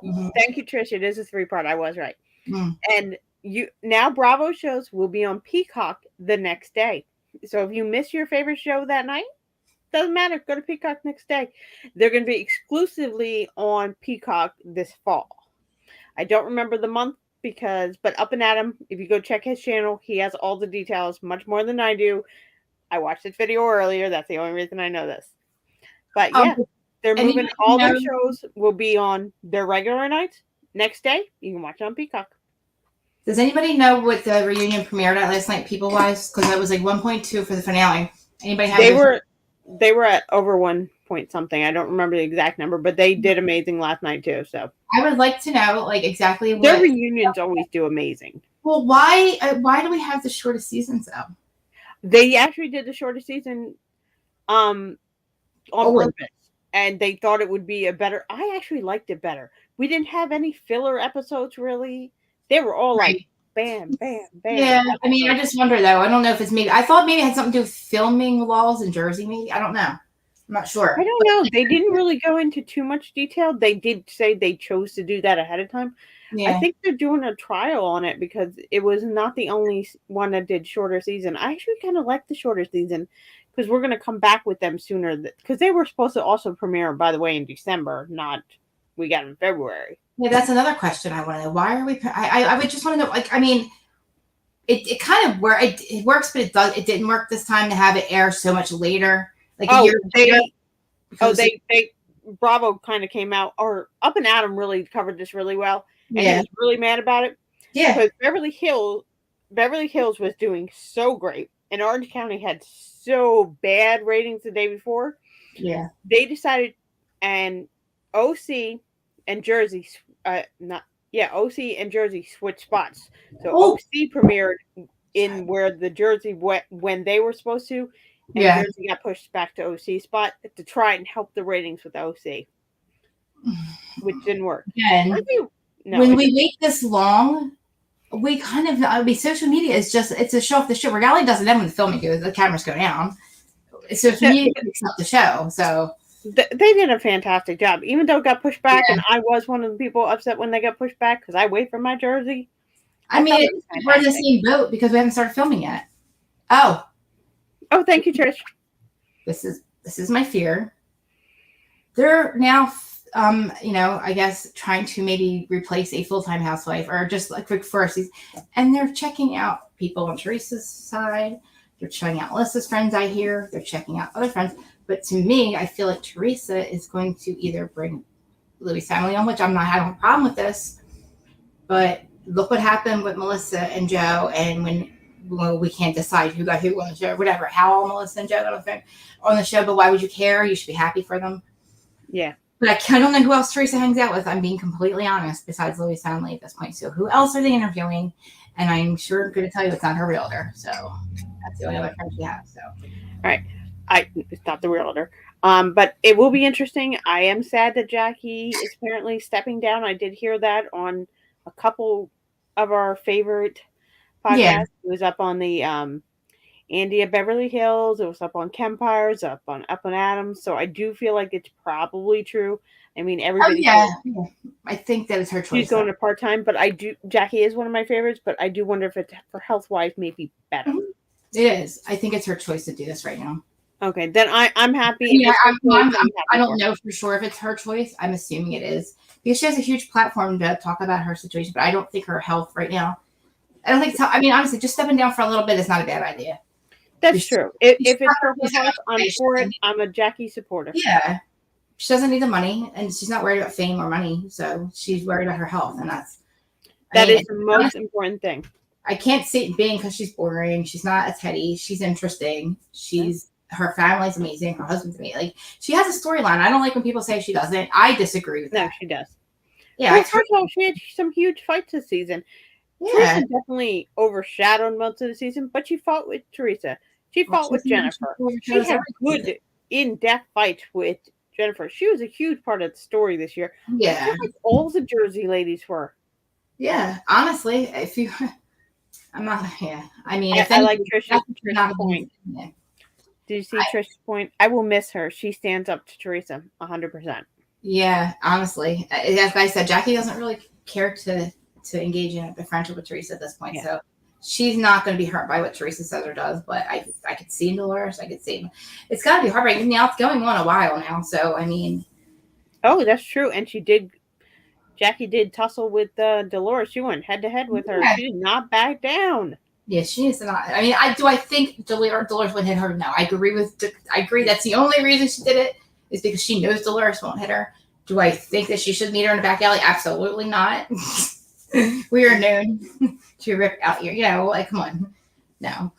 Mm-hmm. Thank you, Trish. It is a 3-part. I was right. And now Bravo shows will be on Peacock the next day. So if you miss your favorite show that night, doesn't matter. Go to Peacock next day. They're going to be exclusively on Peacock this fall. I don't remember the month but Up and Adam, if you go check his channel, he has all the details much more than I do. I watched this video earlier. That's the only reason I know this. But yeah, they're moving. All their shows will be on their regular nights. Next day, you can watch it on Peacock. Does anybody know what the reunion premiered at last night, people-wise? Because that was like 1.2 for the finale. Anybody have? They were at over 1 point something. I don't remember the exact number, but they did amazing last night too. So I would like to know, like, exactly what their reunions always do amazing. Well, why do we have the shortest seasons though? They actually did the shortest season on purpose, and they thought it would be a better. I actually liked it better. We didn't have any filler episodes really. They were all like bam, bam, bam. Yeah, I mean, I just wonder though. I don't know if it's maybe. I thought maybe it had something to do with filming laws in Jersey. Maybe I don't know. I'm not sure. I don't know. They didn't really go into too much detail. They did say they chose to do that ahead of time. Yeah. I think they're doing a trial on it because it was not the only one that did shorter season. I actually kind of like the shorter season because we're going to come back with them sooner. Because they were supposed to also premiere, by the way, in December. Not we got in February. Yeah, that's another question I want to know. Why are we? I would just want to know. Like, I mean, it kind of it works, but it didn't work this time to have it air so much later. Like a year later. They Bravo kind of came out, or Up and Adam really covered this really well, and he was really mad about it. Yeah, because Beverly Hills was doing so great, and Orange County had so bad ratings the day before. Yeah, they decided, and OC and Jersey, OC and Jersey switched spots. So OC premiered in where the Jersey went when they were supposed to. And Jersey got pushed back to OC spot to try and help the ratings with OC. which didn't work. Again, when we wait this long, we kind of, social media is just, it's a show off the show. Reality doesn't end when the filming goes, the cameras go down. Social media picks up the show. So they did a fantastic job, even though it got pushed back. And I was one of the people upset when they got pushed back because I wait for my jersey. I mean, we're in the same boat because we haven't started filming yet. Oh, thank you, Trish. This is my fear. They're now, I guess trying to maybe replace a full-time housewife or just a quick first, and they're checking out people on Teresa's side. They're checking out Melissa's friends. I hear they're checking out other friends. But to me, I feel like Teresa is going to either bring Louis' family on, which I don't have a problem with this, but look what happened with Melissa and Joe, and when we can't decide who got who on the show, whatever, how all Melissa and Joe got on the show, but why would you care? You should be happy for them. Yeah. But I don't know who else Teresa hangs out with. I'm being completely honest, besides Louis' family at this point. So who else are they interviewing? And I'm sure I'm going to tell you it's not her realtor. So that's the only other friend she has. So. All right. It's not the realtor. But it will be interesting. I am sad that Jackie is apparently stepping down. I did hear that on a couple of our favorite podcasts. Yeah. It was up on the Andy at Beverly Hills. It was up on Kempires, up on Adams. So I do feel like it's probably true. I mean, everybody. I think that is her choice. She's going to part-time, but Jackie is one of my favorites, but I do wonder if it's for health-wise maybe better. Mm-hmm. It is. I think it's her choice to do this right now. Okay, then I'm happy. Yeah, I don't know for sure if it's her choice. I'm assuming it is because she has a huge platform to talk about her situation, but I don't think her health right now. I don't think it's. I mean, honestly, just stepping down for a little bit is not a bad idea. That's true. If it's for her health, I'm for it. I'm a Jackie supporter. Yeah, she doesn't need the money, and she's not worried about fame or money, so she's worried about her health, and that is the most important thing. I can't see it being because she's boring. She's not as heady. She's interesting. Her family's amazing. Her husband's amazing. Like, she has a storyline. I don't like when people say she doesn't. I disagree with that. No, she does. Yeah. Well, first of all, she had some huge fights this season. Yeah. Teresa definitely overshadowed most of the season, but she fought with Teresa. She fought with Jennifer. She had good, in-depth fights with Jennifer. She was a huge part of the story this year. Yeah. Like all the Jersey ladies were. Yeah. Honestly, I'm not. Yeah. I mean, I like Trish's point. Yeah. Did you see Trish's point? I will miss her. She stands up to Teresa 100%. Yeah, honestly. As I said, Jackie doesn't really care to engage in a friendship with Teresa at this point. Yeah. So she's not going to be hurt by what Teresa says or does. But I could see in Dolores. I could see. It's got to be heartbreaking. Now it's going on a while now. So, I mean. Oh, that's true. And Jackie did tussle with Dolores. She went head-to-head with her. She did not back down. Yeah, she needs to not. I mean, I think Dolores would hit her? No, I agree. That's the only reason she did it is because she knows Dolores won't hit her. Do I think that she should meet her in the back alley? Absolutely not. We are known to rip out your, come on. No.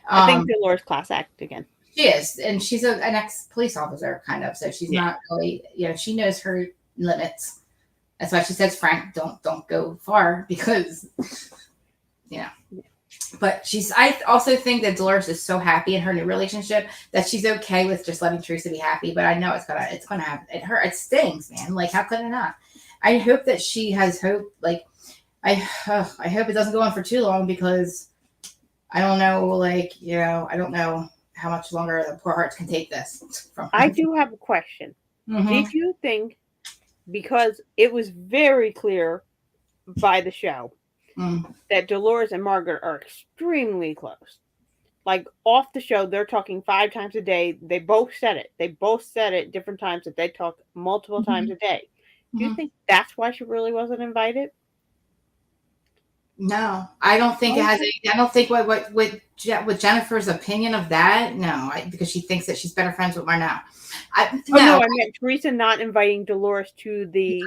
I think Dolores class act again. She is, and she's an ex-police officer, kind of. So she's not really, she knows her limits. That's why she says, Frank, don't go far because. But I also think that Dolores is so happy in her new relationship that she's okay with just letting Teresa be happy. But I know it's gonna have it stings, man. Like, how could it not? I hope that she has hope. Like, I hope it doesn't go on for too long because I don't know. Like, I don't know how much longer the poor hearts can take this. I do have a question. Mm-hmm. Did you think, because it was very clear by the show. That Dolores and Margaret are extremely close. Like, off the show, they're talking 5 times a day. They both said it. They both said it different times that they talk multiple times a day. Do you think that's why she really wasn't invited? No, I don't think it has any. I don't think with Jennifer's opinion of that. No, because she thinks that she's better friends with Marnell. I meant Teresa not inviting Dolores to the.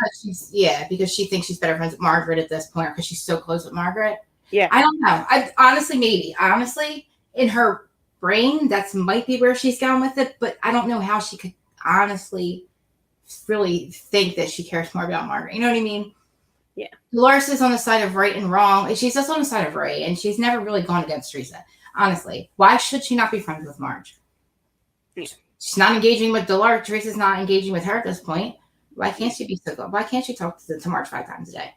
Because she thinks she's better friends with Margaret at this point, because she's so close with Margaret. Yeah, I don't know. Honestly, in her brain, that might be where she's going with it. But I don't know how she could honestly, really think that she cares more about Margaret. You know what I mean? Yeah. Dolores is on the side of right and wrong. She's just on the side of right, and she's never really gone against Teresa. Honestly, why should she not be friends with Marge? Yeah. She's not engaging with Dolores. Teresa's not engaging with her at this point. Why can't she be so good? Why can't she talk to Marge 5 times a day?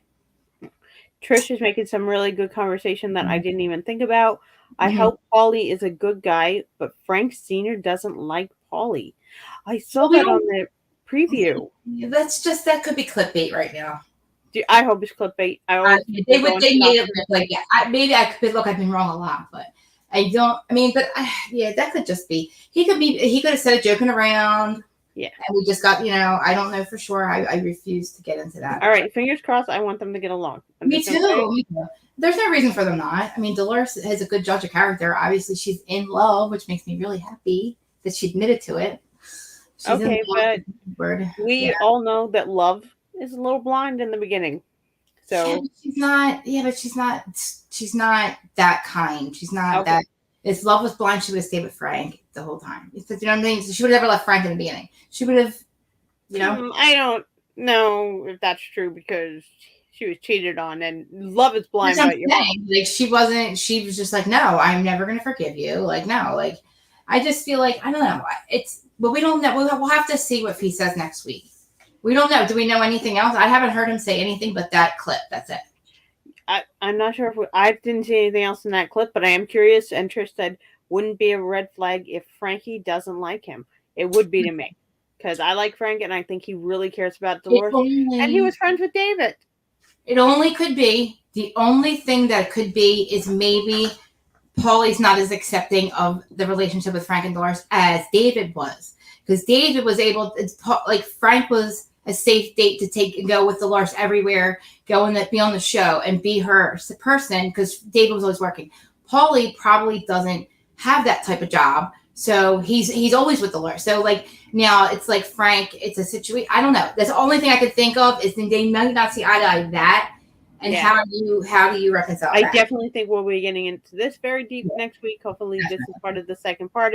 Trish is making some really good conversation that I didn't even think about. I Mhm. hope Paulie is a good guy, but Frank Sr. doesn't like Paulie. I saw We that on don't. the preview. That could be clickbait right now. I hope it's clickbait. I always They made it look like maybe I could look. I've been wrong a lot, but I don't. I mean, but yeah, that could just be. He could have said it joking around. Yeah. And we just got. I don't know for sure. I refuse to get into that. All right, fingers crossed. I want them to get along. Me too. There's no reason for them not. I mean, Dolores is a good judge of character. Obviously, she's in love, which makes me really happy that she admitted to it. She's okay, but we all know that love is a little blind in the beginning. So yeah, but she's not. She's not that kind. She's not that. If love was blind, she would have stayed with Frank the whole time. You know what I'm saying? So she would have never left Frank in the beginning. She would have, I don't know if that's true because she was cheated on, and love is blind. But like she wasn't. She was just like, no, I'm never gonna forgive you. Like no, like I just feel like I don't know. But we don't know. We'll have to see what he says next week. We don't know. Do we know anything else? I haven't heard him say anything but that clip. That's it. I'm not sure if I didn't see anything else in that clip, but I am curious. And Trish said, wouldn't be a red flag if Frankie doesn't like him. It would be to me because I like Frank and I think he really cares about Dolores. And he was friends with David. It only could be. The only thing that could be is maybe Paulie's not as accepting of the relationship with Frank and Dolores as David was. Because David was able, Frank was a safe date to take and go with Dolores everywhere, go and be on the show and be her person because David was always working. Paulie probably doesn't have that type of job, so he's always with Dolores. So now it's like Frank, it's a situation. I don't know. That's the only thing I could think of is they might not see eye to eye that. And how do you reconcile that? I definitely think we'll be getting into this very deep next week. Hopefully, this is part of the second part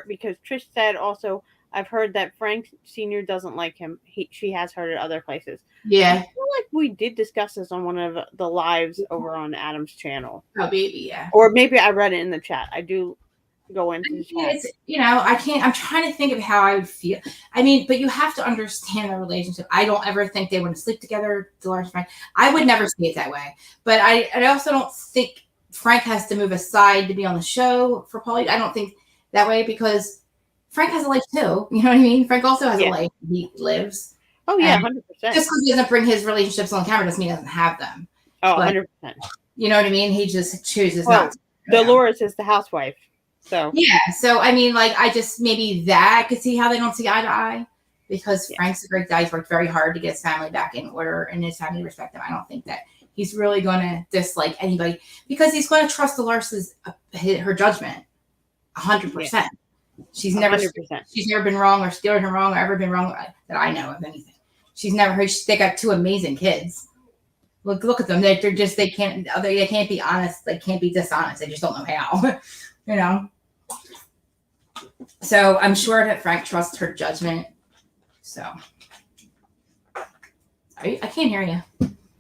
because Trish said also, I've heard that Frank Sr. doesn't like him. She has heard it other places. Yeah. I feel like we did discuss this on one of the lives over on Adam's channel. Oh, maybe, yeah. Or maybe I read it in the chat. I do go into the chat. I'm trying to think of how I would feel. I mean, but you have to understand the relationship. I don't ever think they want to sleep together, Dolores and Frank. I would never see it that way. But I also don't think Frank has to move aside to be on the show for Paulie. I don't think that way because Frank has a life too. You know what I mean? Frank also has a life he lives. Oh, yeah, 100%. Just because he doesn't bring his relationships on camera doesn't mean he doesn't have them. Oh, but, 100%. You know what I mean? He just chooses not to. Dolores is the housewife. So yeah. So, I mean, I just maybe that could see how they don't see eye to eye because Frank's a great guy. He's worked very hard to get his family back in order and his family respect him. I don't think that he's really going to dislike anybody because he's going to trust Dolores' her judgment 100%. Yeah. She's never 100%. She's never been wrong or steered her wrong or ever been wrong that I know of anything. She's never heard. They got two amazing kids. Look at them. They can't be honest. They can't be dishonest. They just don't know how. You know. So I'm sure that Frank trusts her judgment. So I can't hear you.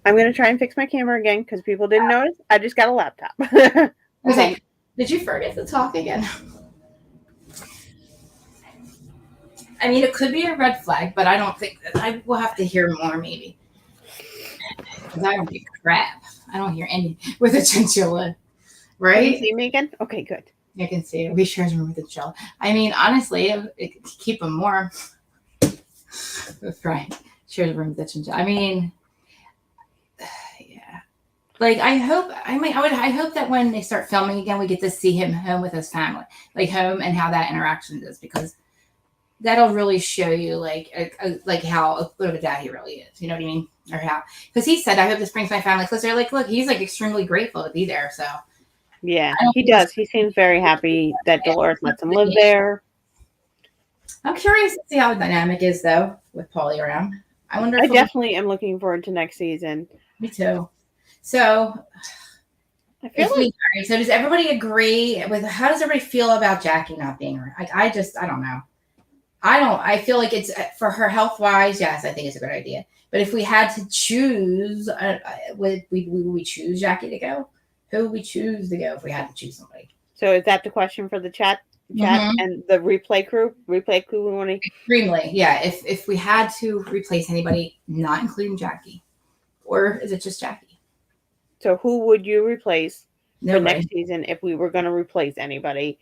I'm gonna try and fix my camera again because people didn't notice. I just got a laptop. Okay. Did you forget to talk again? I mean, it could be a red flag, but I don't think that I will have to hear more maybe. Because I don't get crap. I don't hear any with a chinchilla. Right? Can you see me again? Okay, good. You can see it. We share a room with a chinchilla. I mean, honestly, it keep them warm. Right. Share a room with a chinchilla. I mean, yeah. I hope that when they start filming again, we get to see him home with his family. Home and how that interaction is because that'll really show you how good of a dad he really is. You know what I mean? Or how, because he said, I hope this brings my family closer. Look, he's extremely grateful to be there. So yeah, he does. He seems very happy that Dolores lets him live there. I'm curious to see how the dynamic is though with Paulie around. I wonder. I definitely am looking forward to next season. Me too. So I feel so does everybody agree with how does everybody feel about Jackie not being around? I don't know. I feel like it's for her health wise. Yes, I think it's a good idea. But if we had to choose, would we choose Jackie to go? Who would we choose to go if we had to choose somebody? So is that the question for the chat? chat, Mhm. and the replay crew. Replay crew, we want to. Extremely, yeah. If we had to replace anybody, not including Jackie, or is it just Jackie? So who would you replace for next Nobody. season if we were going to replace anybody?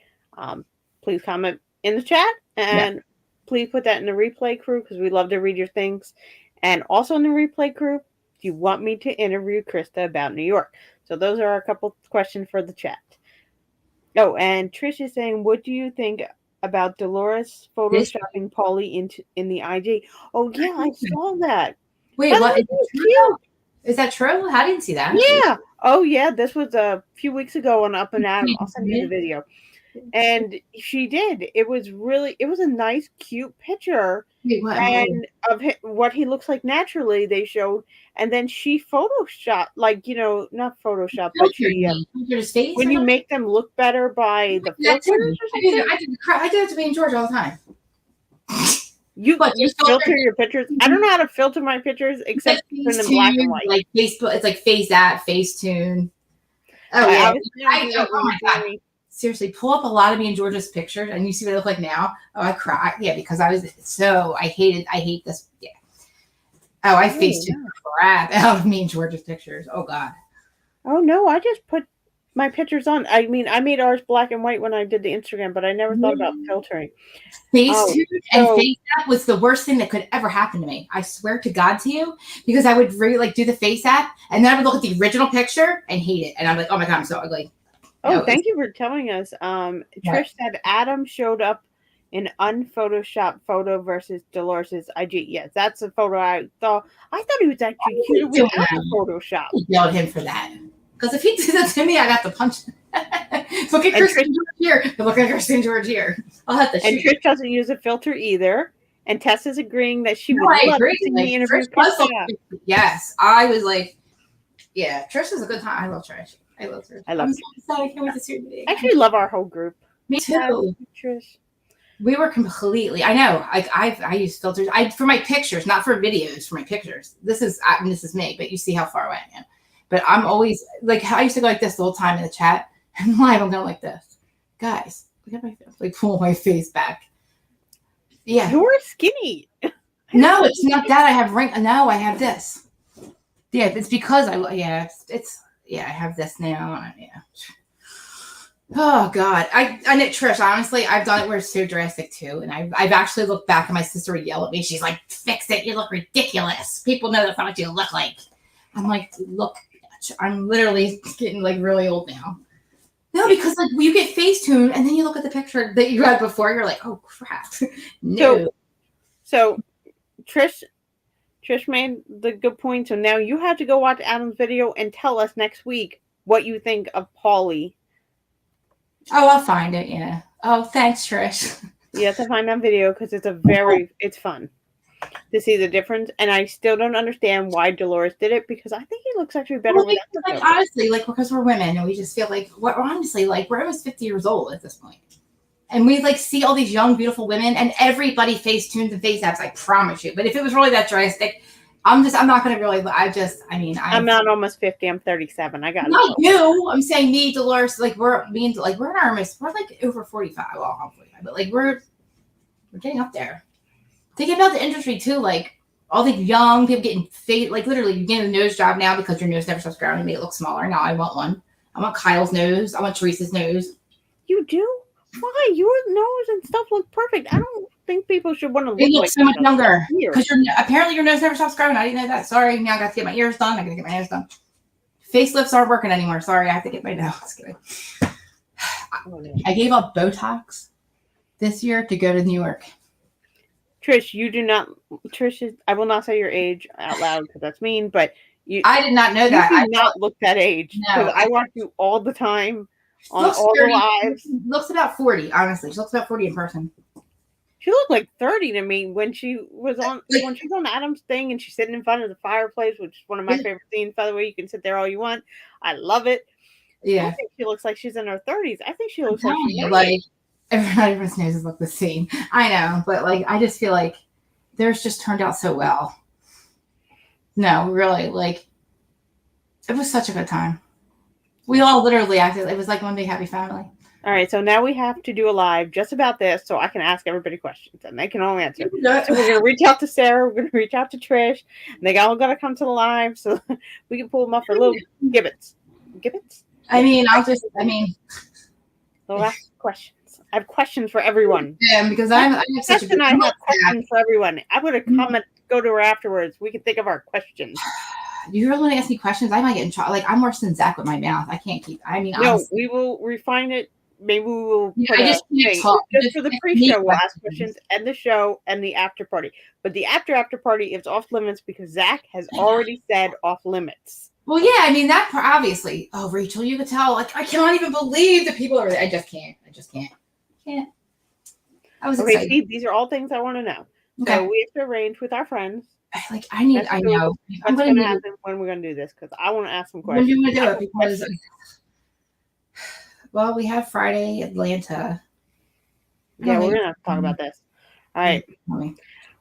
Please comment in the chat Yeah. and please put that in the replay crew because we love to read your things. And also in the replay crew, do you want me to interview Krista about New York? So those are a couple questions for the chat. Oh, and Trish is saying, what do you think about Dolores This. photoshopping Paulie in the IG? Oh yeah, I saw that. Wait, By the what? way, Is it it was true? cute. Is that true? I didn't see that. Yeah. Oh yeah, this was a few weeks ago on Up and Adam. I'll send you the video. And she did. It was a nice, cute picture. Wait, what? And of what he looks like naturally, they showed, and then she photoshopped, like not Photoshop, but Filtered she me. Filtered his face when or you something? make them look better by the That filters too. or something. I did that to me in Georgia all the time. You What, you you filter filter your pictures. I don't know how to filter my pictures except put them in black and white. like Facebook, it's like Face App, Facetune. Oh I yeah. was gonna do that Oh when my you god. see me. Seriously, pull up a lot of me in Georgia's pictures and you see what I look like now. Oh, I cry. Yeah, because I hate this. Yeah. Oh, I Facetune the crap out of me in Georgia's pictures. Oh god. Oh no, I just put my pictures on. I mean, I made ours black and white when I did the Instagram, but I never thought about filtering. Facetune and FaceApp was the worst thing that could ever happen to me. I swear to God to you, because I would really do the Face app and then I would look at the original picture and hate it. And I'm like, oh my God, I'm so ugly. Oh, thank you for telling us. Trish said Adam showed up in unphotoshopped photo versus Dolores's IG. Yes, that's a photo I thought. I thought he was actually cute without the Photoshop. I yelled at him for that. Because if he did that to me, I'd have to punch him. Look at Kristen George here. Look at Kristen George here. I'll have to shoot. And Trish doesn't use a filter either. And Tess is agreeing that she would love to see me interview Krista. Yes, I was like, yeah, Trish is a good time. I love Trish. I love Trish. I'm so excited. I can't wait to see her today. I actually love our whole group. Me too. Trish. We were completely. I know. I use filters. For my pictures, not for videos. For my pictures. This is me. But you see how far away I am. But I'm always like I used to go like this the whole time in the chat. And live, I'm going like this, guys. Look at my face. Like pull my face back. Yeah. You're skinny. No, it's not that. I have ring. No, I have this. Yeah, it's because I have this now. Yeah. Oh God, I knit Trish. Honestly, I've done it where it's so drastic too, and I've actually looked back and my sister would yell at me. She's like, "Fix it! You look ridiculous. People know that's not what you look like." I'm like, "Look, I'm literally getting like really old now." No, because like you get Facetune and then you look at the picture that you had before, you're like, "Oh crap!" No. So Trish made the good point. So now you have to go watch Adam's video and tell us next week what you think of Paulie. Oh, I'll find it. Yeah. Oh, thanks, Trish. You have to find that video because it's it's fun to see the difference. And I still don't understand why Dolores did it because I think he looks actually better with that. Like honestly, like because we're women and we just feel like we're honestly like we're almost 50 years old at this point. And we like see all these young, beautiful women and everybody Facetunes and face apps, I promise you. But if it was really that drastic, I'm not going to really, I'm not almost 50. I'm 37. I got not you. I'm saying me, Dolores, like we're like over 45. Well, I'm 45, but like we're getting up there. Thinking about the industry too, like all the young people getting like literally you getting a nose job now because your nose never stops growing and make it look smaller. Now I want one. I want Kyle's nose. I want Teresa's nose. You do? Why? Your nose and stuff look perfect. I don't think people should want to look like so much younger. Because apparently your nose never stops growing. I didn't know that. Sorry. Now I got to get my ears done. I got to get my nose done. Facelifts aren't working anymore. Sorry. I have to get my nose. I gave up Botox this year to go to New York. Trish, you do not. Trish, I will not say your age out loud because that's mean. But I did not know that. I did not look that age because I watch you all the time on all the lives. Looks about 40. Honestly, she looks about 40 in person. She looked like 30 to me when she was on when she's on Adam's thing and she's sitting in front of the fireplace, which is one of my favorite scenes. By the way, you can sit there all you want. I love it. Yeah, I think she looks like she's in her 30s. I think she looks like everybody's noses look the same. I know, but like I just feel like theirs just turned out so well. No, really, like it was such a good time. We all literally acted. It was like one big happy family. All right, so now we have to do a live just about this so I can ask everybody questions and they can all answer. So we're going to reach out to Sarah, we're going to reach out to Trish, and they all got to come to the live so we can pull them up for little gibbets. Gibbets? I mean, They'll ask questions. I have questions for everyone. Yeah, because I have such a good I have questions for everyone. I'm going to comment, go to her afterwards. We can think of our questions. You really want to ask me questions? I might get in trouble. Like, I'm worse than Zach with my mouth. I can't keep. I mean, no, honestly. we will refine it. Maybe we will put I just can't talk. Just for the pre-show, we'll ask questions, and the show, and the after party. But the after party is off limits because Zach has already said off limits. Well, yeah, I mean, that obviously. Oh, Rachel, you could tell. Like, I cannot even believe the people are there. I just can't. Can't. I was excited. Steve, these are all things I want to know. Okay. So we have to arrange with our friends. I know. I'm going to happen when we're going to do this because I want to ask some questions. When do you want to do it? Because, well, we have Friday, Atlanta. Yeah, we're going to have to talk about this. All right.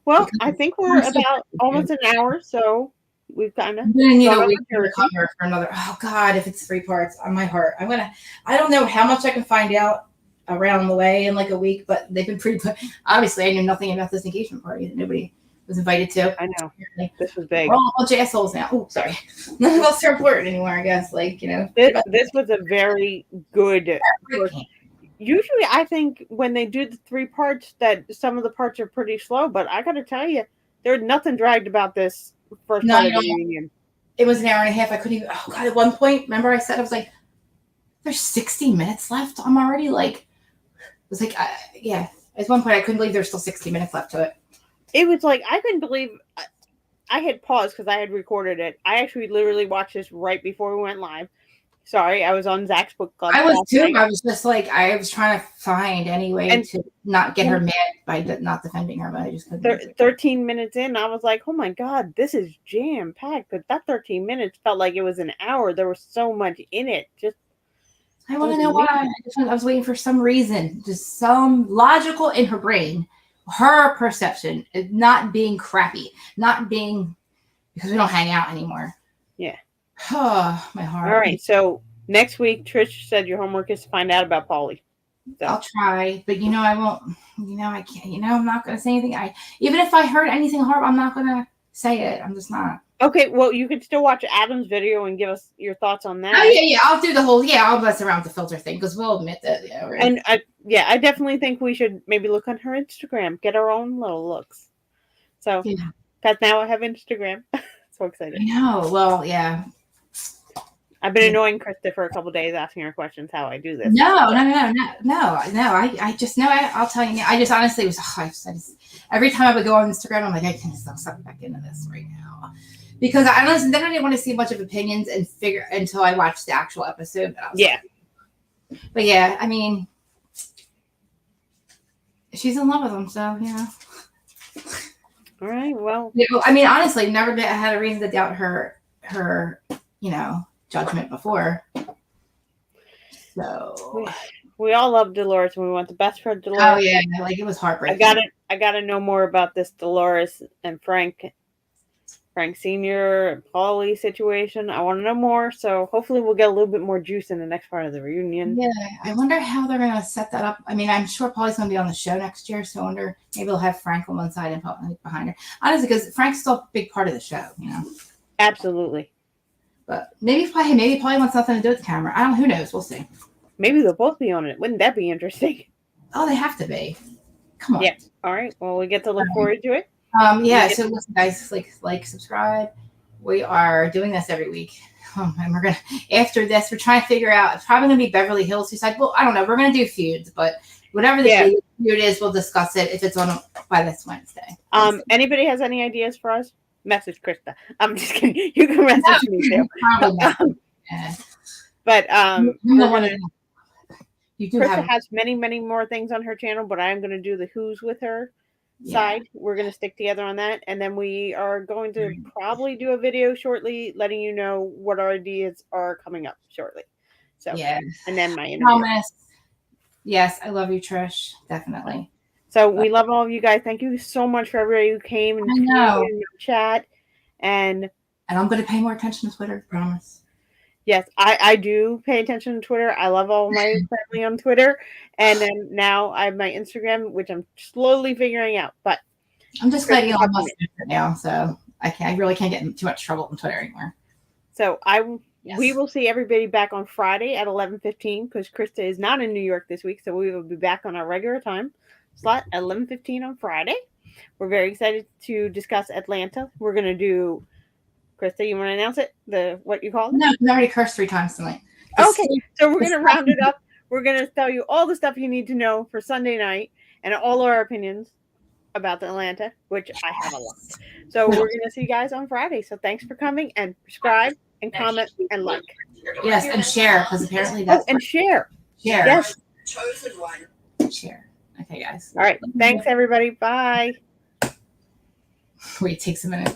Well, I think we're about almost an hour, so we've kind of. We need a week to recover for another. Oh God, if it's 3 parts on my heart, I don't know how much I can find out around the way in like a week, but they've been pretty. Obviously, I knew nothing about this engagement party that nobody was invited to. I know. This was big. We're all a bunch of assholes now. Oh, sorry. None of us are important anymore, I guess. Like, This was a very good. Usually, I think when they do the 3 parts, that some of the parts are pretty slow, but I got to tell you, there's nothing dragged about this first part of the reunion. It was an hour and a half. I couldn't even. Oh God! At one point, remember I said I was like, "There's 60 minutes left." I'm already like, it was like, yeah. At one point, I couldn't believe there's still 60 minutes left to it. It was like I couldn't believe. I had paused because I had recorded it. I actually literally watched this right before we went live. Sorry, I was on Zach's book club. I was too. I was just like, I was trying to find any way to not get her mad by not defending her, but I just couldn't. 13 minutes in, I was like, oh my God, this is jam-packed. But that 13 minutes felt like it was an hour. There was so much in it. I want to know why. I was waiting for some reason, just some logical in her brain, her perception, not being crappy, not being because we don't hang out anymore. Yeah. Oh, my heart. All right. So next week, Trish said your homework is to find out about Paulie. So. I'll try, but I won't. I can't. I'm not going to say anything. Even if I heard anything horrible, I'm not going to say it. I'm just not. Okay. Well, you could still watch Adam's video and give us your thoughts on that. Oh yeah. I'll do the whole. Yeah, I'll mess around with the filter thing because we'll admit that. Yeah. Right. And I definitely think we should maybe look on her Instagram, get our own little looks. So, because now I have Instagram. So excited. I know. Well, yeah. I've been annoying Krista for a couple of days, asking her questions how I do this. No. I just know. I'll tell you now. I just honestly was. Every time I would go on Instagram, I'm like, I can suck back into this right now because then I didn't want to see much of opinions and figure until I watched the actual episode. But yeah, I mean, she's in love with him, so All right. Well, I mean, honestly, never had a reason to doubt her. Judgment before. So we all love Dolores and we want the best for Dolores. Oh yeah, like it was heartbreaking. I gotta know more about this Dolores and Frank Sr. and Paulie situation. I want to know more, so hopefully we'll get a little bit more juice in the next part of the reunion. Yeah, I wonder how they're gonna set that up. I mean, I'm sure Paulie's gonna be on the show next year, so I wonder maybe they'll have Frank on one side and Paulie behind her. Honestly, because Frank's still a big part of the show, Absolutely. But maybe Paulie wants nothing to do with the camera. I don't. Who knows? We'll see. Maybe they'll both be on it. Wouldn't that be interesting? Oh, they have to be. Come on. Yeah. All right. Well, we get to look forward to it. Yeah. So listen, guys, like, subscribe. We are doing this every week. And we're gonna after this, we're trying to figure out. It's probably gonna be Beverly Hills Suicide. Well, I don't know. We're gonna do feuds, but whatever the feud is, we'll discuss it if it's on by this Wednesday. Anybody has any ideas for us? Message Krista. I'm just kidding. You can message me too. But Krista has many more things on her channel, but I am going to do the who's with her side. We're going to stick together on that, and then we are going to probably do a video shortly, letting you know what our ideas are coming up shortly. So and then my interview. Promise. Yes, I love you, Trish. Definitely. So we love all of you guys. Thank you so much for everybody who came and chat. And I'm going to pay more attention to Twitter. Promise. Yes, I do pay attention to Twitter. I love all my family on Twitter. And then now I have my Instagram, which I'm slowly figuring out. But I'm just glad Krista, Elon Musk is it now, so I really can't get in too much trouble on Twitter anymore. So we will see everybody back on Friday at 11:15 because Krista is not in New York this week, so we will be back on our regular time slot at 11:15 on Friday. We're very excited to discuss Atlanta. We're gonna do. Krista, you want to announce it? What you call it? No, I already cursed 3 times tonight. Okay, so we're gonna round it up. We're gonna tell you all the stuff you need to know for Sunday night and all our opinions about Atlanta, which I have a lot. So we're gonna see you guys on Friday. So thanks for coming and subscribe and comment and like. Yes, and share because apparently that's and share. Share. Yes. Chosen one. Share. Okay, guys. All right. Thanks, everybody. Bye. Wait, it takes a minute.